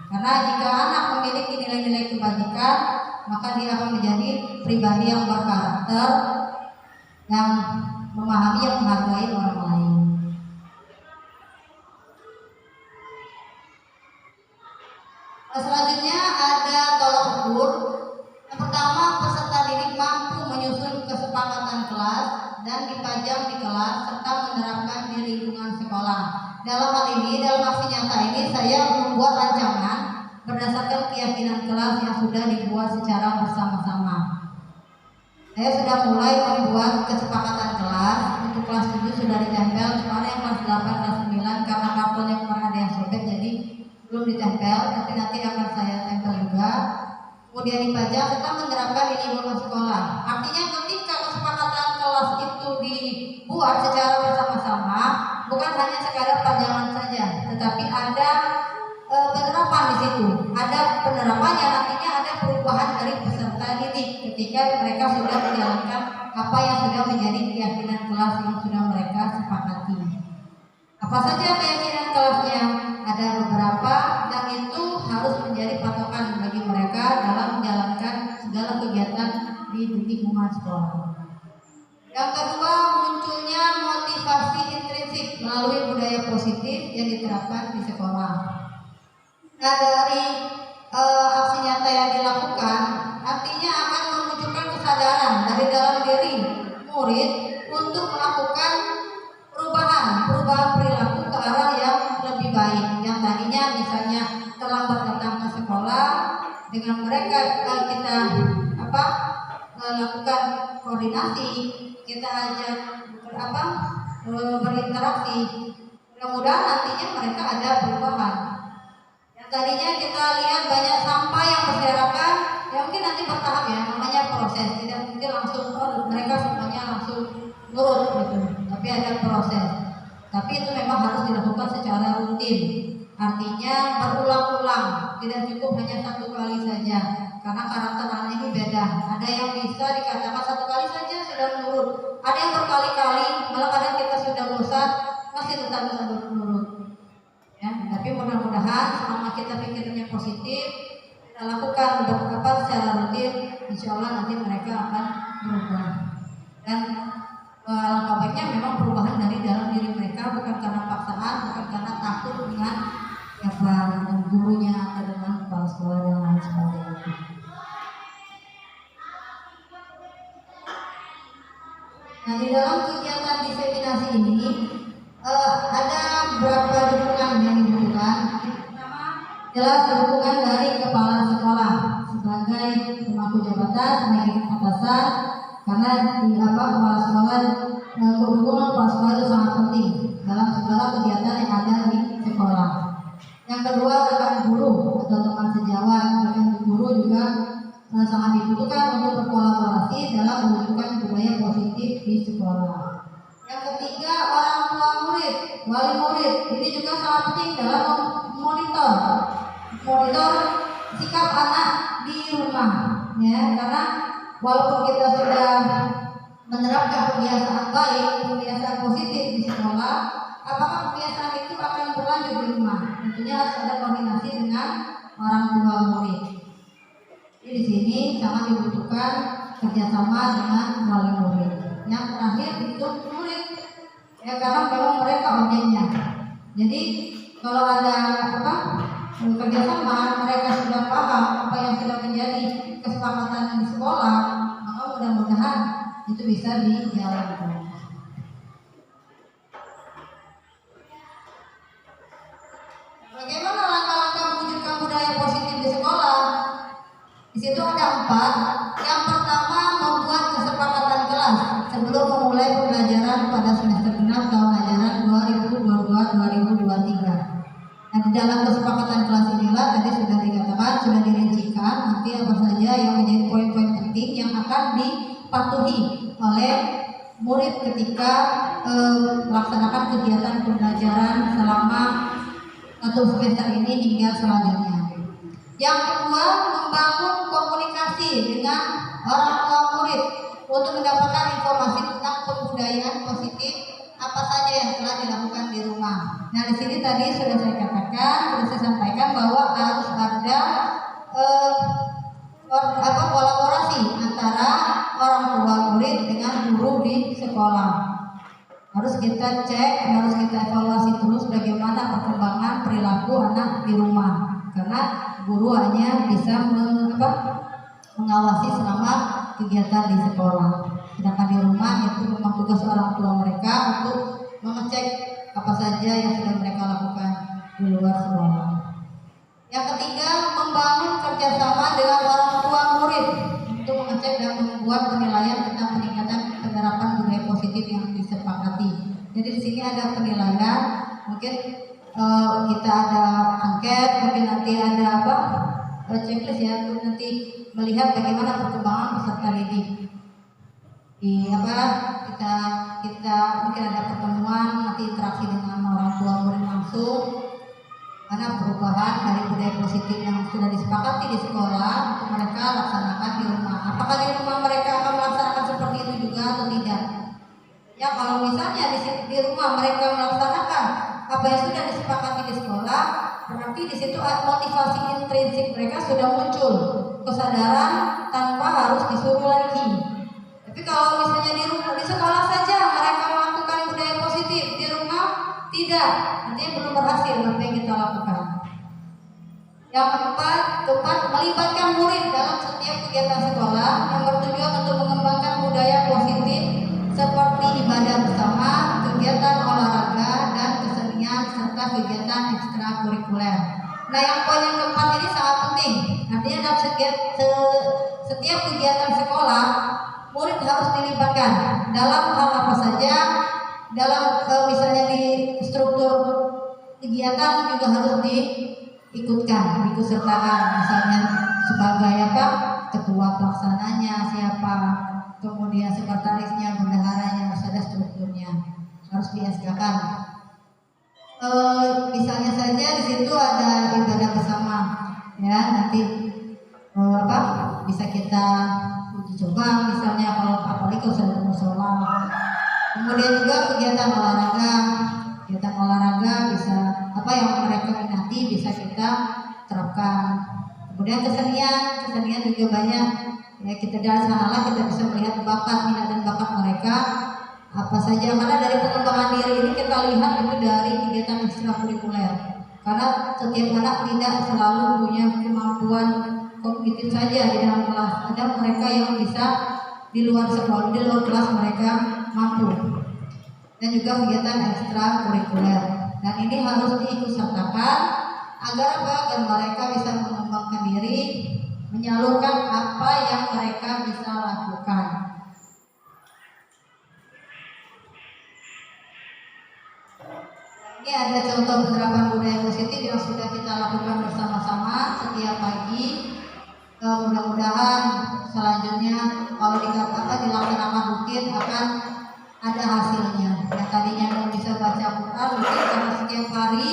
Karena jika anak memiliki nilai-nilai kebajikan, maka dia akan menjadi pribadi yang berkarakter, yang memahami, yang menghargai orang lain. Selanjutnya ada tolak ukur. Yang pertama, peserta didik mampu menyusun kesepakatan kelas dan dipajang di kelas serta menerapkan di lingkungan sekolah. Dalam hal ini, dalam aksi nyata ini saya membuat rancangan berdasarkan keyakinan kelas yang sudah dibuat secara bersama-sama. Saya sudah mulai membuat kesepakatan kelas. Untuk kelas 7 sudah ditempel, soalnya yang kelas 8, kelas 9 karena kartonnya kemarin ada yang sobek jadi belum ditempel, tapi nanti akan saya tempel juga. Kemudian dipajang serta menerapkan di lingkungan sekolah. Artinya ketika kesepakatan kelas itu dibuat secara bersama-sama, bukan hanya sekadar pajangan saja, tetapi ada penerapan di situ. Ada penerapannya, nantinya ada perubahan dari peserta didik ketika mereka sudah menjalankan apa yang sudah menjadi keyakinan kelas yang sudah mereka sepakati. Apa saja keyakinan kelasnya? Ada beberapa dan itu harus menjadi patokan bagi mereka dalam menjalankan segala kegiatan di lingkungan sekolah. Yang kedua, munculnya motivasi intrinsik melalui budaya positif yang diterapkan di sekolah. Nah, dari aksi nyata yang dilakukan artinya akan menunjukkan kesadaran dari dalam diri murid untuk melakukan perubahan perilaku ke arah yang lebih baik. Yang tadinya misalnya terlambat datang ke sekolah, dengan mereka kita lakukan koordinasi, kita ajak berinteraksi, mudah-mudahan nantinya mereka ada perubahan. Yang tadinya kita lihat banyak sampah yang berserakan, ya mungkin nanti bertahap ya, namanya proses, tidak mungkin langsung mereka semuanya langsung nurut gitu, tapi ada proses. Tapi itu memang harus dilakukan secara rutin, artinya berulang-ulang, tidak cukup hanya satu kali saja, karena karakter anak ini beda. Ada yang bisa dikatakan satu kali saja sudah nurut, ada yang berkali-kali, malah kadang kita sudah bosan masih tetap bisa nurut. Ya, tapi mudah-mudahan selama kita pikirnya positif, kita lakukan secara rutin, insya Allah nanti mereka akan berubah. Dan alangkah baiknya memang perubahan dari dalam diri mereka, bukan karena paksaan, bukan karena takut dengan gurunya atau dengan kepala sekolah dan lain sebagainya. Nah, di dalam kegiatan diseminasi ini ada beberapa dukungan yang dibutuhkan. Pertama, jelas dukungan dari kepala sekolah sebagai pemangku jabatan, sebagai atasan, karena di kepala sekolah, dukungan kepala sekolah itu sangat penting dalam segala kegiatan yang ada di sekolah. Yang kedua, rekan guru atau teman sejawat, rekan guru juga sangat dibutuhkan untuk berkolaborasi dalam mewujudkan budaya positif di sekolah. Yang ketiga, orang tua murid, wali murid, ini juga sangat penting dalam memonitor sikap anak di rumah, ya, karena walaupun kita sudah menerapkan kebiasaan baik, kebiasaan positif di sekolah, apakah kebiasaan itu akan berlanjut di rumah? Tentunya harus ada koordinasi dengan orang tua murid. Jadi di sini sangat dibutuhkan kerjasama dengan wali murid. Yang terakhir itu murid, ya, karena memang mereka objeknya. Jadi kalau ada kerjasama, mereka sudah paham apa yang sudah menjadi kesepakatan di sekolah, maka mudah-mudahan itu bisa dijalankan. Bagaimana langkah-langkah mewujudkan budaya positif di sekolah? Di situ ada 4. Yang pertama, membuat kesepakatan kelas sebelum memulai pembelajaran pada semester genap tahun ajaran 2022-2023. Nah, di dalam kesepakatan kelas inilah tadi sudah dikatakan, sudah dirincikan nanti apa saja yang menjadi poin-poin penting yang akan dipatuhi oleh murid ketika melaksanakan kegiatan pembelajaran selama 1 semester ini hingga selanjutnya. Yang kedua, membangun komunikasi dengan orang tua murid untuk mendapatkan informasi tentang kebudayaan positif apa saja yang telah dilakukan di rumah. Nah, di sini tadi sudah saya katakan, sudah saya sampaikan bahwa harus ada kolaborasi antara orang tua murid dengan guru di sekolah. Harus kita cek, harus kita evaluasi terus bagaimana perkembangan perilaku anak di rumah. Karena guru hanya bisa mengawasi selama kegiatan di sekolah. Sedangkan di rumah itu memang tugas orang tua mereka untuk mengecek apa saja yang sudah mereka lakukan di luar sekolah. Yang ketiga, membangun kerjasama dengan orang tua murid untuk mengecek dan membuat penilaian tentang peningkatan penerapan budaya positif yang disepakati. Jadi di sini ada penilaian, mungkin kita ada angket, mungkin nanti ada checklist ya untuk nanti melihat bagaimana perkembangan peserta didik. Kita mungkin ada pertemuan nanti interaksi dengan orang tua murid langsung. Karena perubahan dari budaya positif yang sudah disepakati di sekolah untuk mereka laksanakan di rumah. Apakah di rumah mereka akan melaksanakan seperti itu juga atau tidak? Ya, kalau misalnya di rumah mereka melaksanakan apa yang sudah disepakati di sekolah, berarti di situ motivasi intrinsik mereka sudah muncul, kesadaran tanpa harus disuruh lagi. Tapi kalau misalnya di rumah, di sekolah saja mereka melakukan budaya positif, di rumah tidak, artinya belum berhasil apa yang kita lakukan. Yang keempat, melibatkan murid dalam setiap kegiatan sekolah yang bertujuan untuk mengembangkan budaya positif seperti ibadah bersama, kegiatan olahraga dan kesenian serta kegiatan ekstrakurikuler. Nah, yang poin yang keempat ini sangat penting. Artinya dalam setiap kegiatan sekolah murid harus dilibatkan dalam hal apa saja. Dalam misalnya di struktur kegiatan juga harus diikutkan, diikutsertakan. Misalnya sebagai ketua pelaksananya siapa, kemudian sekretarisnya, bendaharanya, harus ada strukturnya, harus di-SK-kan. Misalnya saja di situ ada ibadah bersama, ya nanti bisa kita uji coba misalnya kalau apalagi kalau sudah musola. Kemudian juga kegiatan olahraga bisa yang mereka minati bisa kita terapkan. Kemudian kesenian juga banyak ya, kita dari sanalah kita bisa melihat bakat, minat dan bakat mereka apa saja. Karena dari pengembangan diri ini kita lihat itu dari kegiatan ekstrakurikuler. Karena setiap anak tidak selalu punya kemampuan kognitif saja di dalam kelas. Ada mereka yang bisa di luar sekolah, di luar kelas mereka mampu. Dan juga kegiatan ekstrakurikuler. Dan ini harus diikutsertakan agar mereka bisa mengembangkan diri, menyalurkan apa yang mereka bisa lakukan. Ini ada contoh penerapan budaya positif yang sudah kita lakukan bersama-sama setiap pagi. Mudah-mudahan selanjutnya kalau dilaksanakan rutin akan ada hasilnya. Yang tadinya belum bisa baca Al-Quran, mungkin karena setiap hari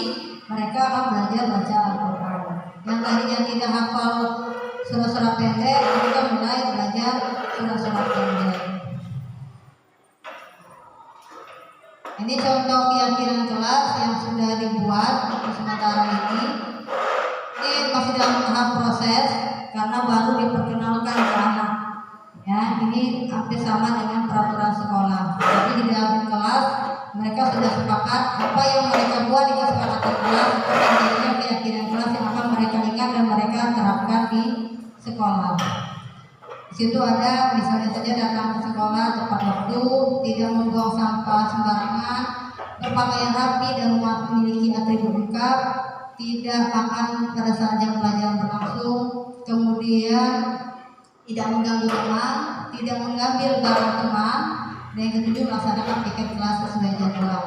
mereka akan belajar baca Al-Quran. Yang tadinya tidak hafal surah-surah pendek, mereka mulai belajar surah-surah pendek. Ini contoh keyakinan kelas yang sudah dibuat untuk sementara ini. Ini masih dalam tahap proses karena baru diperkenalkan ke anak. Ya, ini hampir sama dengan peraturan sekolah. Jadi di dalam kelas mereka sudah sepakat apa yang mereka buat di kesepakatan kelas, apa yang keyakinan kelas yang akan sekolah. Di situ ada misalnya saja datang ke sekolah tepat waktu, tidak membuang sampah sembarangan, berpakaian rapi dan memiliki atribut lengkap, tidak makan pada saat jam pelajaran berlangsung, kemudian tidak mengganggu teman, tidak mengambil barang teman, dan yang ketujuh melaksanakan piket kelas sesuai jadwal.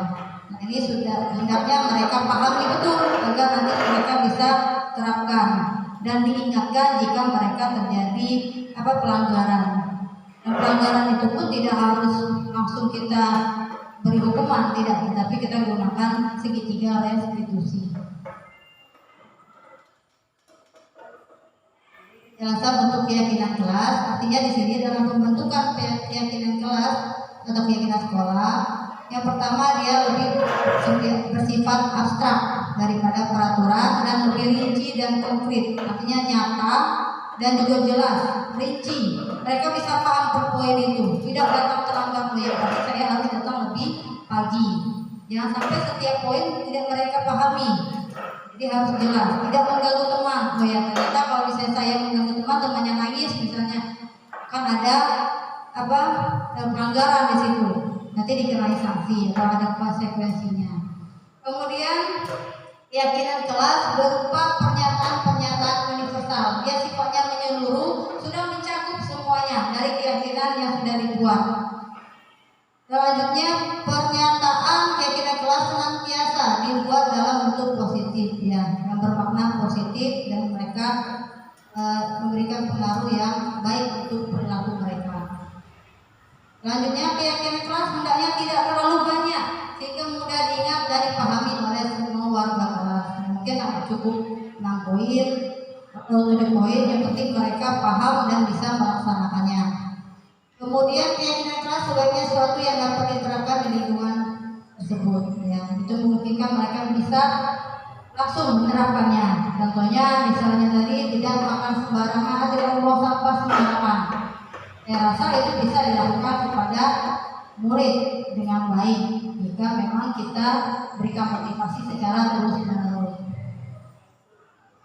Nah, ini sudah hendaknya mereka pahami betul agar nanti mereka bisa terapkan dan diingatkan jika mereka terjadi pelanggaran. Dan pelanggaran itu pun tidak harus langsung kita beri hukuman, tidak, tetapi kita gunakan segitiga restitusi. Jelasan untuk keyakinan kelas, artinya di sini dalam pembentukan keyakinan kelas atau keyakinan sekolah, yang pertama dia lebih bersifat abstrak daripada peraturan dan lebih rinci dan konkret, artinya nyata dan juga jelas, rinci. Mereka bisa paham per poin itu, tidak datang terlambat, ya, tapi saya harus datang lebih pagi. Jangan sampai setiap poin tidak mereka pahami. Jadi harus jelas, tidak mengganggu teman. Oh ya, ternyata kalau misalnya saya mengganggu teman, temannya nangis misalnya, kan ada pelanggaran di situ. Nanti dikenai sanksi atau ada konsekuensinya. Kemudian keyakinan kelas berupa pernyataan-pernyataan universal. Dia sifatnya menyeluruh, sudah mencakup semuanya dari keyakinan yang sudah dibuat. Selanjutnya, pernyataan keyakinan kelas senantiasa dibuat dalam bentuk positif, ya, yang bermakna positif dan mereka memberikan pengaruh yang baik untuk perilaku mereka. Selanjutnya, keyakinan kelas hendaknya tidak terlalu banyak sehingga mudah diingat dan dipahami oleh semua warga kelas. Mungkin cukup 6 poin atau 7 poin, yang penting mereka paham dan bisa melaksanakannya. Kemudian keyakinan kelas sebagai sesuatu yang dapat diterapkan di lingkungan tersebut, ya, itu memungkinkan mereka bisa langsung menerapkannya. Contohnya misalnya tadi tidak makan sembarangan, tidak membuang sampah sembarangan. Saya rasa itu bisa dilakukan kepada murid dengan baik jika memang kita berikan motivasi secara terus-menerus.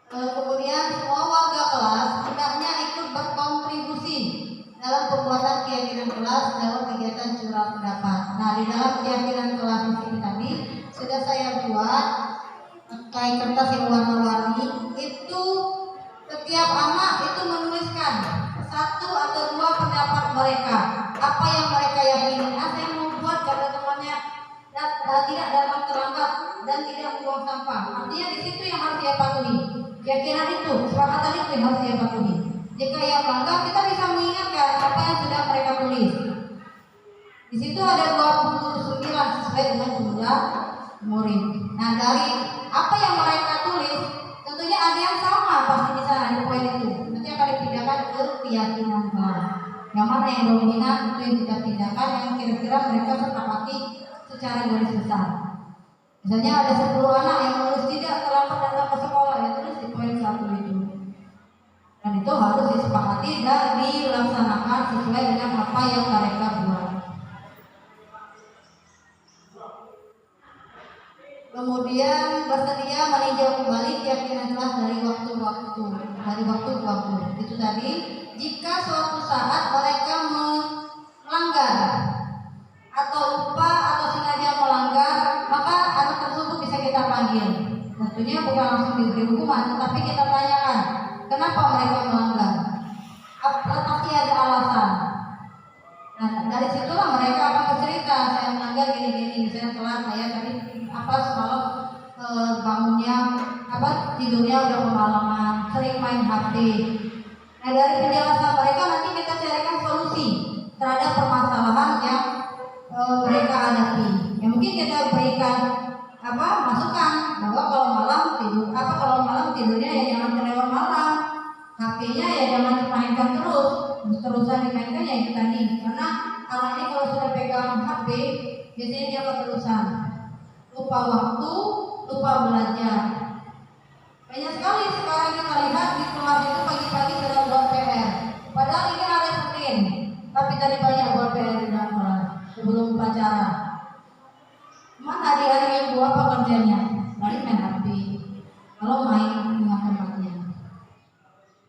Kemudian semua warga kelas hendaknya ikut berkontribusi dalam pembuatan keyakinan kelas dalam kegiatan curah pendapat. Nah, di dalam keyakinan kelas ini tadi sudah saya buat kayak kertas yang warna-warni. Itu setiap anak itu menuliskan 1 atau 2 pendapat mereka, apa yang mereka yakini. Saya mau buat kata temannya tidak datang terlambat dan tidak membuang sampah. Artinya di situ yang harus dia patuhi. Keyakinan itu, kesepakatan itu yang harus dia patuhi. Jika ia melanggar, kita bisa mengingatkan apa yang sudah mereka tulis. Di situ ada 29 sesuai dengan jumlah murid. Nah, dari apa yang mereka tulis, tentunya ada yang sama pasti di sana di poin itu. Nanti akan dipindahkan ke keyakinan kelas. Yang mana yang dominan itu yang kita pindahkan, yang kira-kira mereka sepakati secara garis besar. Misalnya ada 10 anak yang harus tidak terlambat datang ke sekolah, ya tulis di poin 1 itu. Dan itu harus disepakati dan dilaksanakan sesuai dengan apa yang mereka buat. Kemudian bersedia meninjau kembali keyakinan kelas dari waktu ke waktu. Itu tadi, jika suatu saat mereka melanggar atau lupa atau sengaja melanggar, maka anak tersebut bisa kita panggil. Tentunya bukan langsung diberi hukuman, tetapi kita tanyakan kenapa mereka melanggar. Pasti ada alasan. Nah, dari situlah mereka akan bercerita, saya melanggar gini-gini, misalnya telat, saya tadi semalam bangunnya tidurnya udah kemalaman, sering main HP. Nah, dari penjelasan mereka nanti kita carikan solusi terhadap permasalahan yang mereka hadapi. Ya, mungkin kita berikan masukan bahwa kalau malam tidurnya ya jangan terlewat malam, HP-nya ya jangan dimainkan terusan dimainkan ya itu tadi. Karena anak ini kalau sudah pegang HP biasanya dia keterusan, lupa waktu, lupa belajar. Banyak sekali sekarang kita lihat di kelas itu pagi-pagi sedang buat PR. Padahal ini hari Senin, tapi tadi banyak buat PR di dalam kelas sebelum upacara. Mana hari-hari Minggu apa kerjanya? Paling main HP. Kalau main dengan temannya.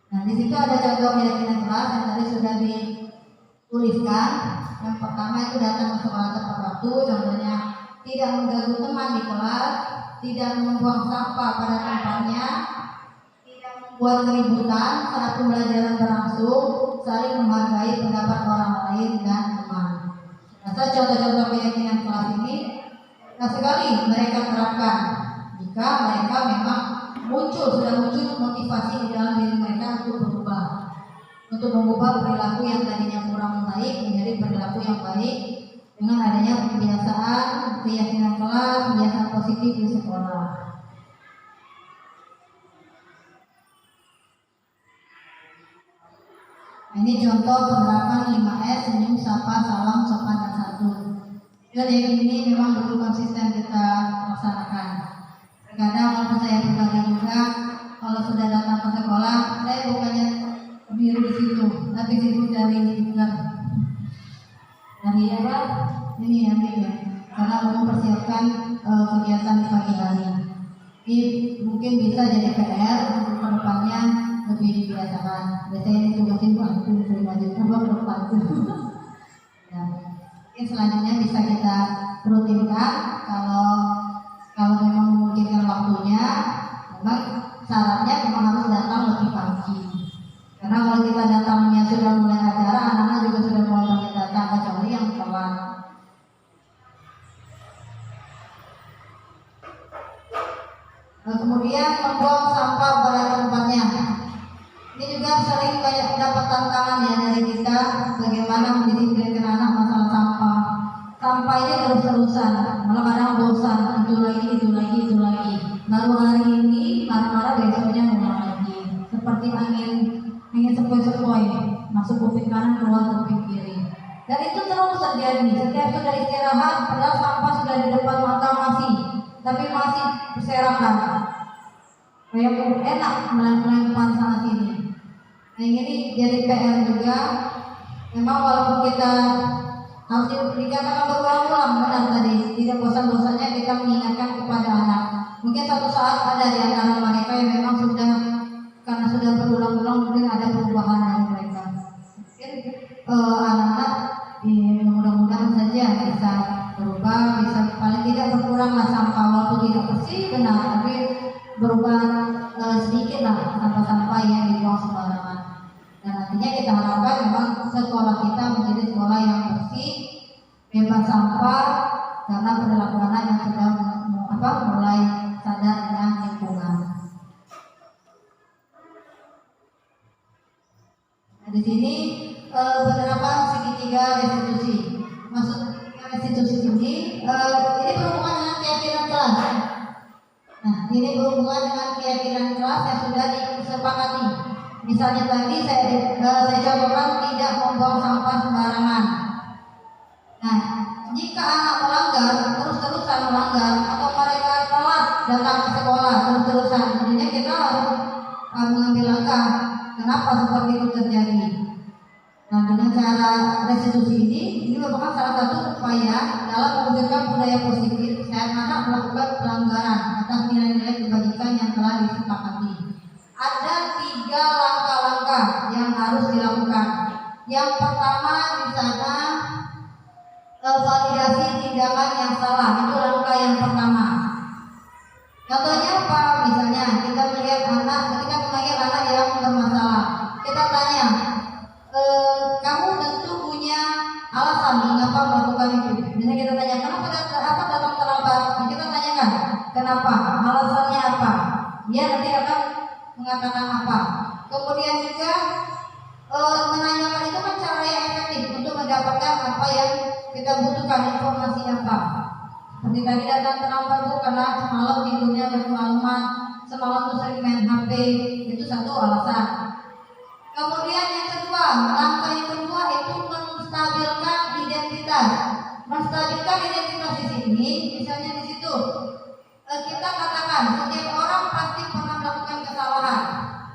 Nah, di situ ada contoh keyakinan kelas yang tadi sudah dituliskan. Yang pertama itu datang ke sekolah tepat waktu, contohnya tidak mengganggu teman di kelas, tidak membuang sampah pada tempatnya, tidak membuat keributan saat pembelajaran berlangsung, saling menghargai pendapat orang lain dan teman. Nah, contoh-contoh keyakinan kelas ini sekali mereka terapkan jika mereka memang sudah muncul motivasi di dalam diri mereka untuk mengubah perilaku yang tadinya kurang baik menjadi perilaku yang baik dengan adanya kebiasaan, keyakinan kelas, kebiasaan positif di sekolah. Ini contoh penerapan 5S, senyum, sapa, salam, sopan, dan santun. Dan yang ini memang perlu konsisten kita laksanakan. Terkadang waktu saya berbagi juga, kalau sudah datang ke sekolah, saya bukannya biru di situ, tapi sibuk dari speaker. Dari apa? Ini ya, karena mau mempersiapkan kegiatan di pagi hari. Ini mungkin bisa jadi PR untuk kedepannya lebih dibiasakan. Biasanya ini tugasin bantu, terima juga ke depan. Ya. Mungkin selanjutnya bisa kita rutinkan kalau memang memungkinkan waktunya. Memang syaratnya memang harus datang lebih pagi. Karena kalau kita datangnya sudah mulai acara, anak-anak juga sudah mulai banyak datang, kecuali yang telat. Kemudian membuang sampah pada tempatnya. Ini juga sering banyak dapat tantangan ya dari kita, bagaimana mendisiplinkan anak masalah sampah. Sampah ini terus-terusan, malah kadang bosan, itu lagi. Baru hari ini marah-marah, besoknya mulai lagi. Seperti angin sepoi-sepoi, masuk kuping kanan keluar kuping kiri. Dan itu terus terjadi. Setiap sudah istirahat, padahal sampah sudah di depan mata tapi masih berserakan. Kayak enak melempar sana sini. Nah ini jadi PR juga. Memang walaupun kita harus dikatakan berulang-ulang, benar tadi, tidak bosan-bosannya kita mengingatkan kepada anak. Mungkin satu saat ada di antara mereka yang memang karena sudah berulang-ulang mungkin ada perubahan dari mereka. Mungkin anak-anak mudah-mudahan saja bisa berubah, bisa paling tidak berkuranglah sampah, walaupun tidak bersih benar, tapi berubah sedikit lah sampah-sampah yang dibuang sembarangan. Dan nantinya kita harapkan memang sekolah kita menjadi sekolah yang bersih, bebas sampah, karena perilaku anak yang sudah mulai sadar dengan lingkungan. Nah, di sini penerapan segitiga restitusi. Maksud restitusi ini berhubungan dengan keyakinan kelas. Nah, ini berhubungan dengan keyakinan kelas yang sudah disepakati. Misalnya tadi saya contohkan tidak membuang sampah sembarangan. Nah, jika anak melanggar, terus-terusan melanggar, atau mereka telat datang ke sekolah terus-terusan, jadinya kita harus mengambil langkah. Kenapa seperti itu terjadi? Nah, dengan cara restitusi ini merupakan salah satu upaya dalam mewujudkan budaya positif saat anak melakukan pelanggaran atas nilai-nilai kebajikan yang telah disepakati. Ada 3 langkah-langkah yang harus dilakukan. Yang pertama di sana validasi tindakan yang salah, itu langkah yang pertama. Contohnya apa? Misalnya kita melihat anak, ketika memanggil anak yang bermasalah, kita tanya, kamu tentu punya alasan mengapa melakukan itu. Misalnya kita tanya, kenapa datang terlambat? Kita tanyakan, kenapa? Alasannya apa? Dia nanti akan mengatakan apa. Kemudian juga menanyakan itu kan cara yang efektif untuk mendapatkan apa yang kita butuhkan, informasi apa. Seperti tadi datang terlambat itu karena semalam tidurnya berkemalaman, semalam tuh sering main HP, itu satu alasan. Kemudian yang kedua, langkah yang kedua itu menstabilkan identitas. Menstabilkan identitas di sini, misalnya di situ kita katakan setiap orang pasti pernah melakukan kesalahan.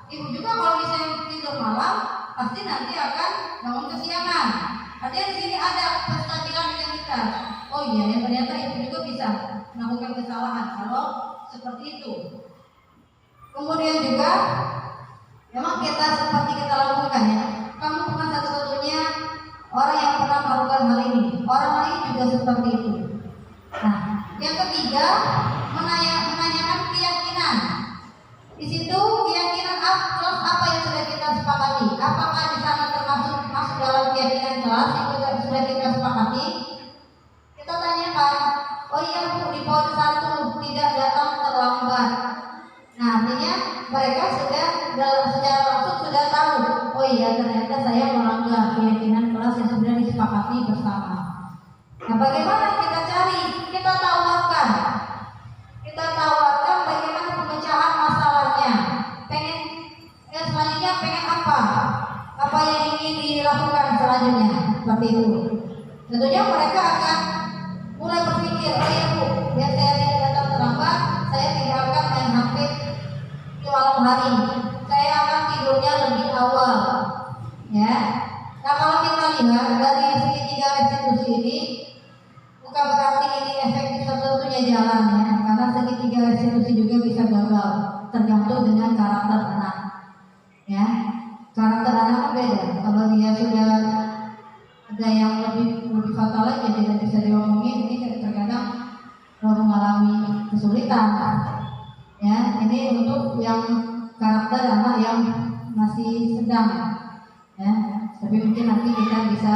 Ibu juga kalau misalnya tidur malam, pasti nanti akan bangun kesiangan. Artinya di sini ada penstabilan identitas. Oh iya, ya ternyata ibu juga bisa melakukan kesalahan kalau seperti itu. Kemudian juga Memang kita seperti kita lakukan ya. Kamu bukan satu-satunya orang yang pernah melakukan hal ini. Orang lain juga seperti itu. Nah, yang ketiga menanyakan keyakinan. Di situ keyakinan apa yang sudah kita sepakati. Apakah di sana termasuk masuk dalam keyakinan kelas yang sudah kita sepakati? Kita tanyakan, oh iya Bu, di poin 1 tidak datang terlambat. Nah, artinya mereka sudah secara langsung sudah tahu, oh iya ternyata saya melanggar keyakinan kelas yang sudah disepakati bersama. Nah, bagaimana kita cari? Kita tawarkan bagaimana pemecahan masalahnya. Selanjutnya pengen apa yang ingin dilakukan selanjutnya, seperti itu. Tentunya mereka akan mulai berpikir, oh iya Bu, biar saya tidak datang terlambat, saya tidak akan main HP di malam hari, saya akan tidurnya lebih awal, ya. Nah, kalau kita lihat dari segitiga restitusi ini, bukan berarti ini efektif satu-satunya jalan ya, karena segitiga restitusi juga bisa gagal, tergantung dengan karakter anak, ya. Karakter anak kan beda. Kalau dia sudah ada yang lebih fatal lagi, tidak bisa diomongin, ini terkadang mengalami kesulitan. Ya, ini untuk yang karakter anak yang masih sedang, ya. Tapi mungkin nanti kita bisa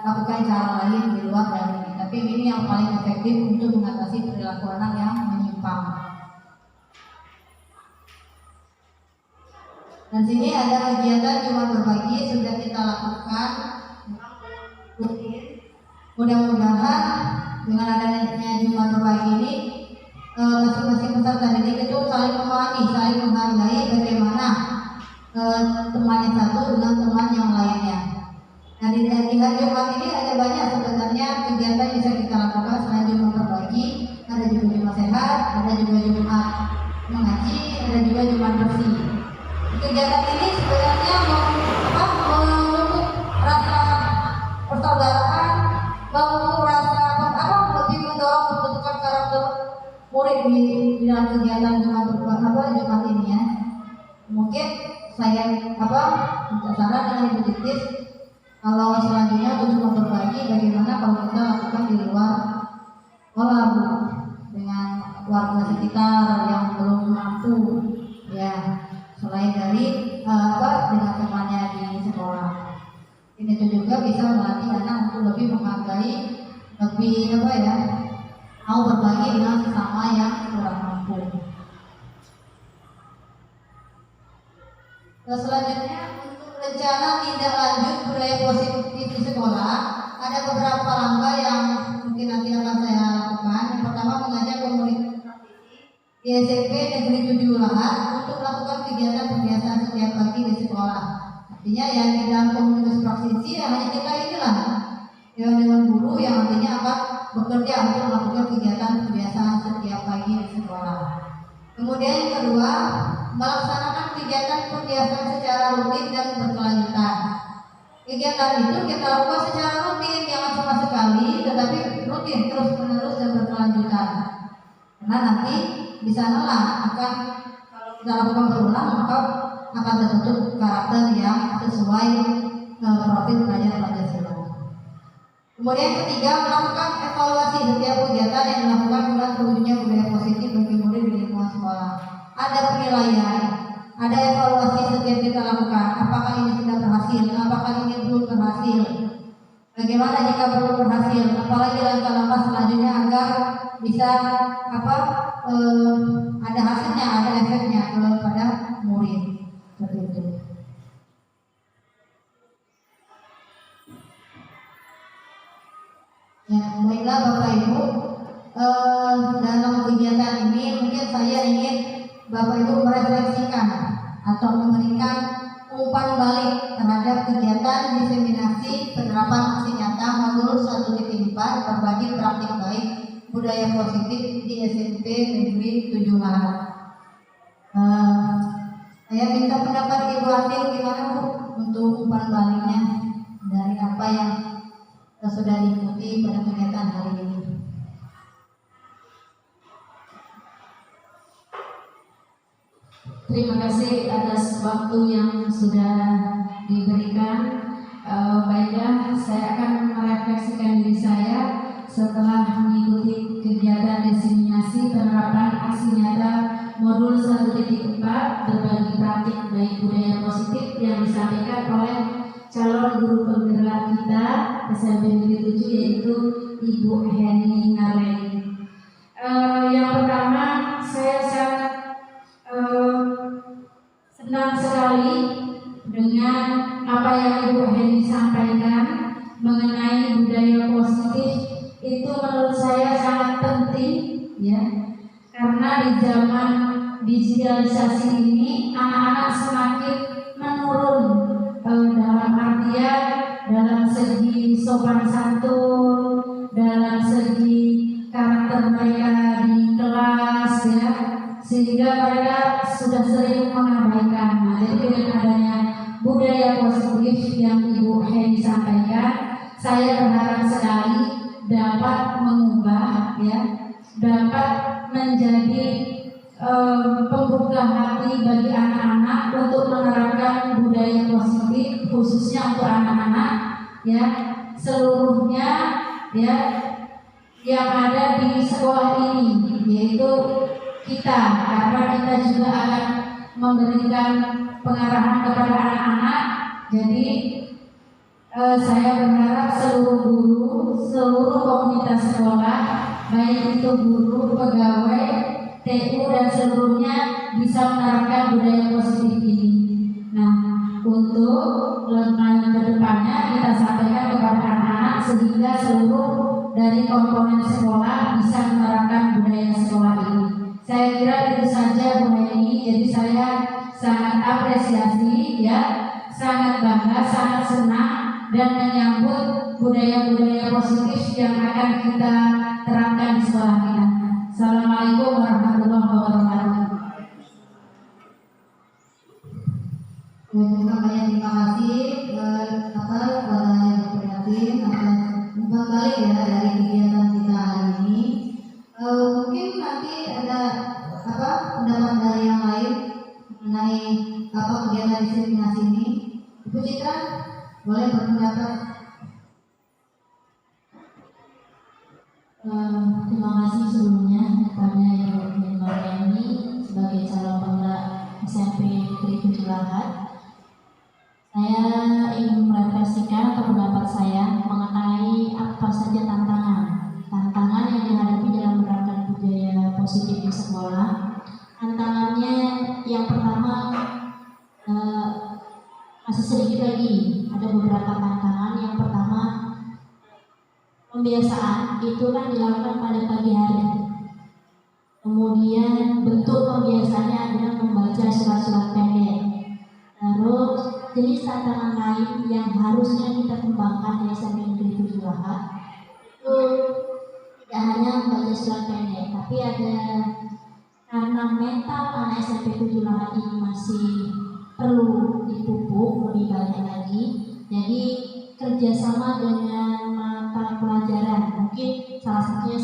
lakukan cara lain di luar dari ini. Tapi ini yang paling efektif untuk mengatasi perilaku anak yang menyimpang. Dan sini ada kegiatan Jumat berbagi sudah kita lakukan. Mudah-mudahan dengan adanya Jumat berbagi ini masing-masing peserta didik itu saling memahami, saling menghargai bagaimana temannya satu dengan teman yang lainnya. Nah, di hari Jumat ini ada banyak sebenarnya kegiatan yang bisa kita lakukan selain Jumat berbagi. Ada juga Jumat sehat, ada juga Jumat mengaji, ada juga Jumat bersih. Kegiatan ini sebenarnya membentuk rasa persaudaraan, membentuk rasa lebih mendorong pembentukan karakter murid di dalam kegiatan Jumat ini ya. Mungkin saya minta saran dengan Ibu Titis, kalau selanjutnya untuk Jumat berbagi bagaimana kalau kita lakukan di luar sekolah dengan warga sekitar yang belum mampu ya. Selain dari dengan temannya di sekolah, ini juga bisa melatih anak untuk lebih menghargai, lebih mau berbagi dengan sesama yang kurang mampu. Selanjutnya untuk rencana tindak lanjut budaya positif di sekolah, ada beberapa langkah yang mungkin nanti akan saya lakukan. Yang pertama, mengajak komunitas di SMP Negeri 7 Lahat untuk melakukan kegiatan pembiasaan setiap pagi di sekolah. Artinya yang di dalam komunitas praksisi hanya kita inilah dengan guru yang nantinya akan bekerja untuk melakukan kegiatan pembiasaan setiap pagi di sekolah. Kemudian yang kedua, melaksanakan kegiatan pembiasaan secara rutin dan berkelanjutan. Kegiatan itu kita lakukan secara rutin, jangan cuma sekali, tetapi rutin terus-menerus dan berkelanjutan. Karena nanti di sanalah akan, kalau kita lakukan berulang, maka akan terbentuk karakter yang sesuai profil pelajar Pancasila. Kemudian yang ketiga, melakukan evaluasi setiap kegiatan yang dilakukan guna terwujudnya budaya positif bagi murid di lingkungan sekolah. Ada penilaian, ada evaluasi setiap kita lakukan. Apakah ini sudah berhasil? Apakah ini belum berhasil? Bagaimana jika belum berhasil? Apalagi langkah-langkah selanjutnya agar bisa ada hasilnya, ada efeknya kepada murid. Seperti itu. Ya, baiklah Bapak Ibu, dalam kegiatan ini mungkin saya ingin Bapak Ibu merefleksikan atau memberikan umpan balik terhadap kegiatan diseminasi penerapan aksi nyata modul 1.4 berbagi praktik baik budaya positif di SMP Negeri 7 Lahat. Saya minta pendapat Ibu Atil gimana Bu untuk umpan baliknya dari apa yang sudah diikuti pada kegiatan hari ini. Terima kasih atas waktu yang sudah diberikan. Baiklah, saya akan merefleksikan diri saya setelah mengikuti kegiatan diseminasi penerapan aksi nyata modul 1.4 berbagi praktik baik budaya positif yang disampaikan oleh calon guru penggerak kita SMP Negeri 7 yaitu Ibu Heni Ngarleni. Yang pertama, saya sangat senang sekali dengan apa yang Ibu Heni sampaikan mengenai budaya positif. Itu menurut saya sangat penting, ya, karena di zaman digitalisasi ini anak-anak semakin menurun dalam artian dalam segi sopan santun, dalam segi karakter mereka di kelas, ya, sehingga mereka sudah sering mengabaikan. Nah, jadi dengan adanya budaya positif yang Ibu Heni sampaikan, saya berharap sekali dapat mengubah, ya, dapat menjadi pembuka hati bagi anak-anak untuk menerapkan budaya positif, khususnya untuk anak-anak, ya, seluruhnya, ya, yang ada di sekolah ini, yaitu kita, karena kita juga akan memberikan pengarahan kepada anak-anak. Jadi saya berharap seluruh guru, seluruh komunitas sekolah, baik itu guru, pegawai, TU dan seluruhnya bisa menerapkan budaya positif ini. Nah, untuk lanjut ke depannya kita sampaikan kepada anak-anak sehingga seluruh dari komponen sekolah bisa menerapkan budaya sekolah ini. Saya kira itu saja Bu Heni. Jadi saya sangat apresiasi, ya, sangat bangga, sangat senang dan menyambut budaya-budaya positif yang akan kita terapkan di sekolah kita. Assalamualaikum warahmatullahi wabarakatuh. Terima kasih kepada yang berprihatin atas kembali ya dari kegiatan kita hari ini. Mungkin nanti ada pendapat dari yang lain mengenai kegiatan diseminasi ini. Ibu Citra boleh berpendapat. Terima kasih sebelumnya kepada Ibu Heni sebagai calon penggerak SMP Negeri 7 Lahat. Saya ingin merefleksikan pendapat saya mengenai apa saja tantangan yang dihadapi dalam menerapkan budaya positif di sekolah. Tantangannya yang pertama, masih sedikit lagi, ada beberapa tantangan. Yang pertama, pembiasaan itu kan dilakukan pada pagi hari. Kemudian bentuk pembiasaannya adalah membaca surat-surat pendek. Terus jenis tantangan lain yang harusnya kita kembangkan di SMP Negeri 7 Lahat itu tidak hanya membaca surat pendek, tapi ada karena mental anak SMP 7 Lahat ini masih perlu dipupuk lebih banyak lagi. Jadi kerjasama dengan mata pelajaran, mungkin salah satunya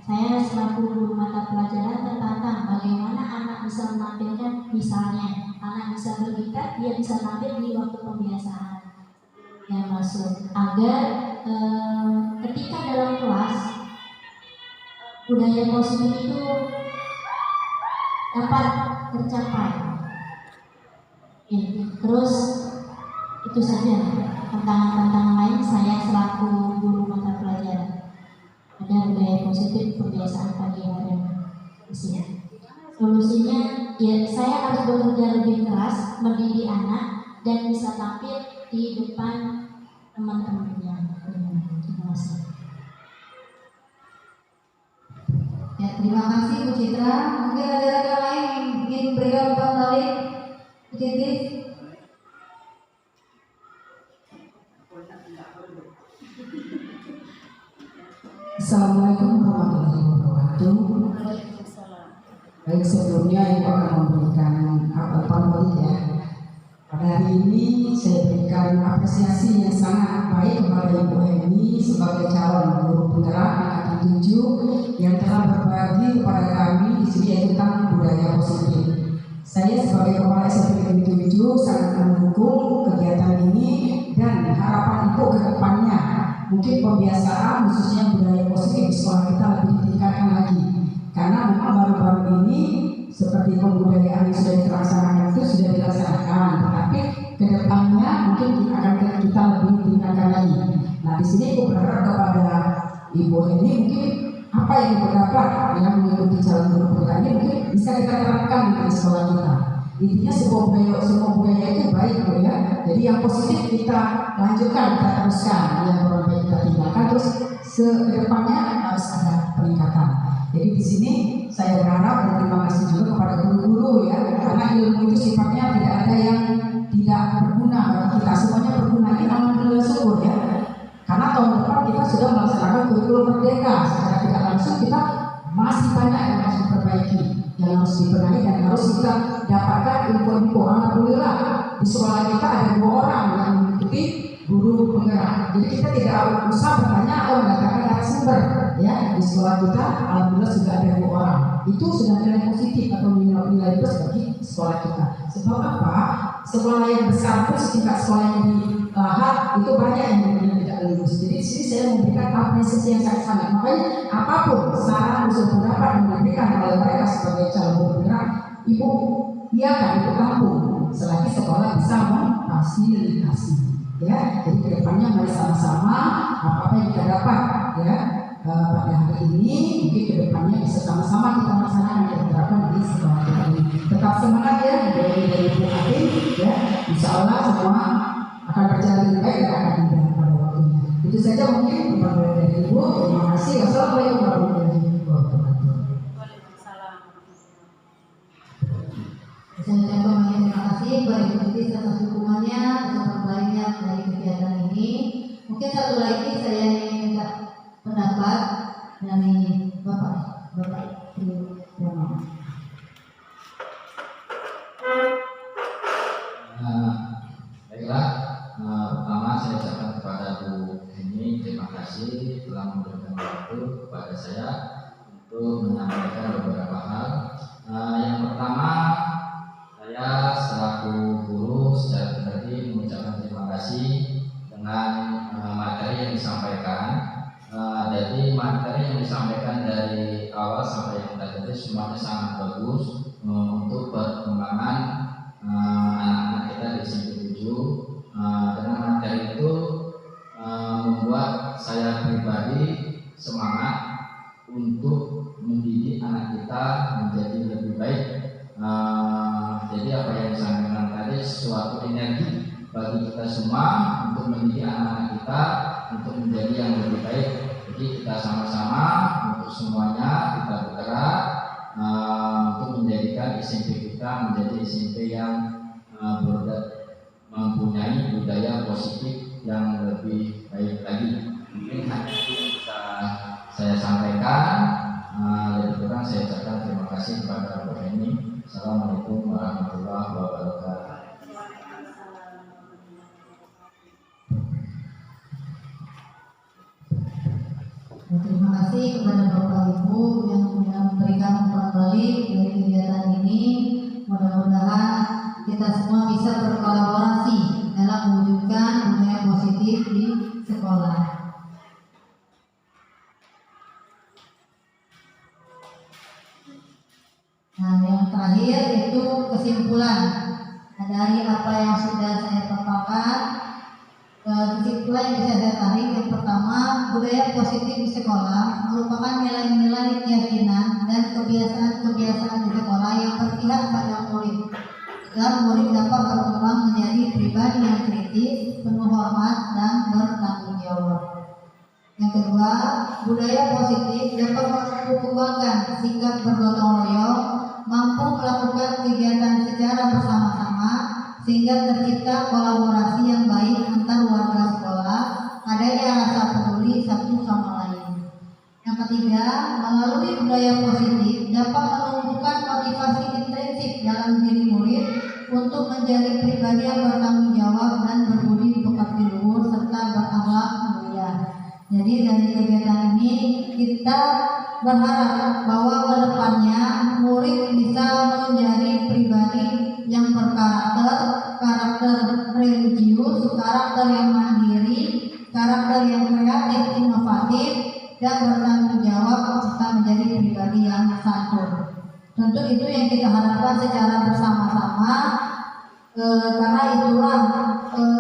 saya selaku guru mata pelajaran tertantang bagaimana anak bisa menampilkan, misalnya anak bisa berbicara, dia bisa tampil di waktu pembiasaan yang masuk, agar ketika dalam kelas budaya positif itu dapat tercapai. Terus itu saja tantangan-tantangan lain saya selaku guru mata pelajaran. Ada budaya positif pembiasaan pagi hari di sini. Solusinya ya saya harus bekerja lebih keras mendidik anak dan bisa tampil di depan teman-temannya. Terima kasih. Ya, terima kasih Bu Citra. Mungkin ada rekan lain yang ingin memberikan umpan balik positif. Assalamualaikum warahmatullahi wabarakatuh. Baik, sebelumnya Ibu akan memberikan pamit ya. Pada hari ini saya berikan apresiasi yang sangat baik kepada Ibu Heni sebagai calon guru penggerak anak 7 yang telah berbagi kepada kami di sini tentang budaya positif. Saya sebagai kepala SMP Negeri 7 sangat mendukung kegiatan ini dan harapan Ibu ke depannya mungkin pembiasaan khususnya budaya positif di sekolah kita lebih ditingkatkan lagi, karena memang baru-baru ini seperti pembudayaan yang sudah dilaksanakan itu sudah dilaksanakan, tetapi ke depannya mungkin akan kita lebih tingkatkan lagi. Nah di sini Ibu berharap kepada Ibu Heni mungkin apa yang Ibu dapat yang mengikuti jalan guru berani mungkin bisa kita terapkan di sekolah kita. Intinya semua budaya itu baik ya. Jadi yang positif kita lanjutkan, kita teruskan, yang kurang baik kita tinggalkan, terus ke depannya harus ada peningkatan. Jadi di sini saya berharap dan terima kasih juga kepada guru-guru ya, karena ilmu itu sifatnya tidak ada yang tidak berguna bagi kita, semuanya berguna. Ini alhamdulillah syukur ya. Karena tahun depan kita sudah melaksanakan kurikulum merdeka, secara tidak langsung kita masih banyak yang harus diperbaiki, yang harus dibenahi dan harus kita dapatkan info-info. Alhamdulillah di sekolah kita ada 2 orang yang mengikuti guru penggerak. Jadi kita tidak usah bertanya atau mendapatkan narasumber ya. Di sekolah kita alhamdulillah sudah ada 2 orang. Itu sudah nilai positif atau nilai plus bagi sekolah kita. Sebab apa? Sekolah yang besar pun setingkat sekolah yang di Lahat itu banyak yang tidak lulus. Jadi di sini saya memberikan apresiasi yang sangat-sangat. Makanya apapun saran usul pendapat yang diberikan oleh mereka sebagai calon guru penggerak, Ibu iakan, Ibu tampung selagi sekolah bisa memfasilitasi. Ya, jadi kedepannya mari sama-sama apa yang kita dapat ya pada hari ini mungkin kedepannya bisa sama-sama kita laksanakan dan terapkan di sekolah kita ini. Tetap semangat ya dari Ibu Hakim ya. Insya Allah semua akan berjalan dengan baik dan akan indah pada waktunya. Itu saja mungkin pembagian dari Ibu. Terima kasih. Wassalamualaikum warahmatullahi wabarakatuh. Waalaikumsalam. Saya ucapkan banyak terima kasih kepada Ibu Titis atas dukungannya, atas banyak dari kegiatan ini. Mungkin satu lagi saya ingin minta pendapat dari Bapak Ibu Rama. Baiklah, pertama saya ucapkan kepada Bu Heni terima kasih telah memberikan waktu kepada saya untuk menyampaikan beberapa hal. Yang pertama, saya selaku guru secara pribadi mengucapkan terima kasih dengan materi yang disampaikan. Jadi materi yang disampaikan dari awal sampai yang tadi semuanya sangat bagus untuk perkembangan anak-anak kita di SMP 7. Dengan materi itu membuat saya pribadi semangat untuk mendidik anak kita menjadi lebih baik. Jadi apa yang disampaikan tadi suatu energi bagi kita semua untuk mendidik anak-anak kita untuk menjadi yang lebih baik. Jadi kita sama-sama untuk semuanya kita bergerak untuk menjadikan SMP kita menjadi SMP yang mempunyai budaya positif yang lebih baik lagi. Mungkin hanya itu yang bisa saya sampaikan. Lebih kurang saya ucapkan terima kasih kepada Bu Heni. Assalamualaikum warahmatullahi wabarakatuh. Terima kasih kepada Bapak Ibu yang sudah memberikan umpan balik dari kegiatan ini. Mudah-mudahan kita semua bisa berkolaborasi dalam mewujudkan budaya positif di sekolah. Nah, yang terakhir itu kesimpulan dari apa yang sudah saya paparkan. Kesimpulan yang bisa saya tarik, yang pertama, budaya positif di sekolah merupakan nilai-nilai keyakinan dan kebiasaan-kebiasaan di sekolah yang berpihak pada murid, agar murid dapat berkembang menjadi pribadi yang kritis, penuh hormat, dan bertanggung jawab. Yang kedua, budaya positif dapat memperkembangkan sikap bergotong royong, mampu melakukan kegiatan secara bersama-sama, sehingga tercipta kolaborasi yang baik antar warga sekolah, adanya rasa peduli satu sama lain. Yang ketiga, melalui budaya positif dapat menumbuhkan motivasi intrinsik dalam diri murid untuk menjadi pribadi yang bertanggung jawab dan berbudi pekerti luhur serta berakhlak mulia. Jadi dari kegiatan ini kita berharap bahwa kedepannya murid bisa menjadi pribadi yang karakter religius, karakter yang mandiri, karakter yang kreatif, inovatif, dan bertanggung jawab serta menjadi pribadi yang santun. Tentu itu yang kita harapkan secara bersama-sama, karena itulah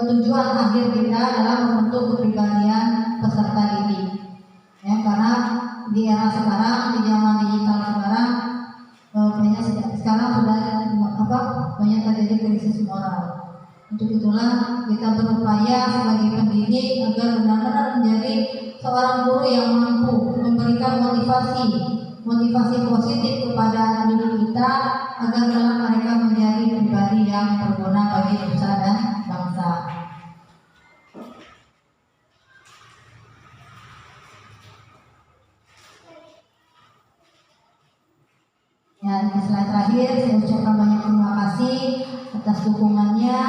tujuan akhir kita dalam membentuk kepribadian peserta didik. Ya, karena di era sekarang, di zaman digital sekarang, sekarang sudah banyak terjadi krisis moral. Untuk itulah kita berupaya sebagai pendidik agar benar-benar menjadi seorang guru yang mampu memberikan motivasi positif kepada didik kita agar kelak mereka menjadi pribadi yang berguna bagi nusa dan bangsa. Ya, slide terakhir saya ucapkan banyak terima kasih atas dukungannya,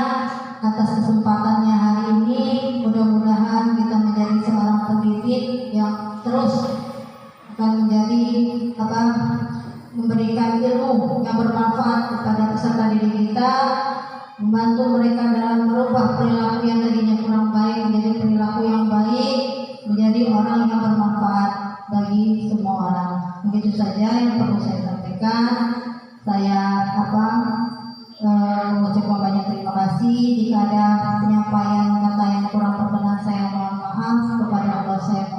atas kesempatannya hari ini. Mudah-mudahan kita menjadi seorang pendidik yang terus akan menjadi memberikan ilmu yang bermanfaat kepada peserta didik kita, membantu mereka dalam merubah perilaku yang tadinya kurang baik menjadi perilaku yang baik, menjadi orang yang bermanfaat bagi semua orang. Begitu saja yang perlu saya sampaikan. Saya mengucapkan banyak terima kasih. Jika ada penyampaian kata yang kurang berkenan, saya mohon maaf. Kepada Allah saya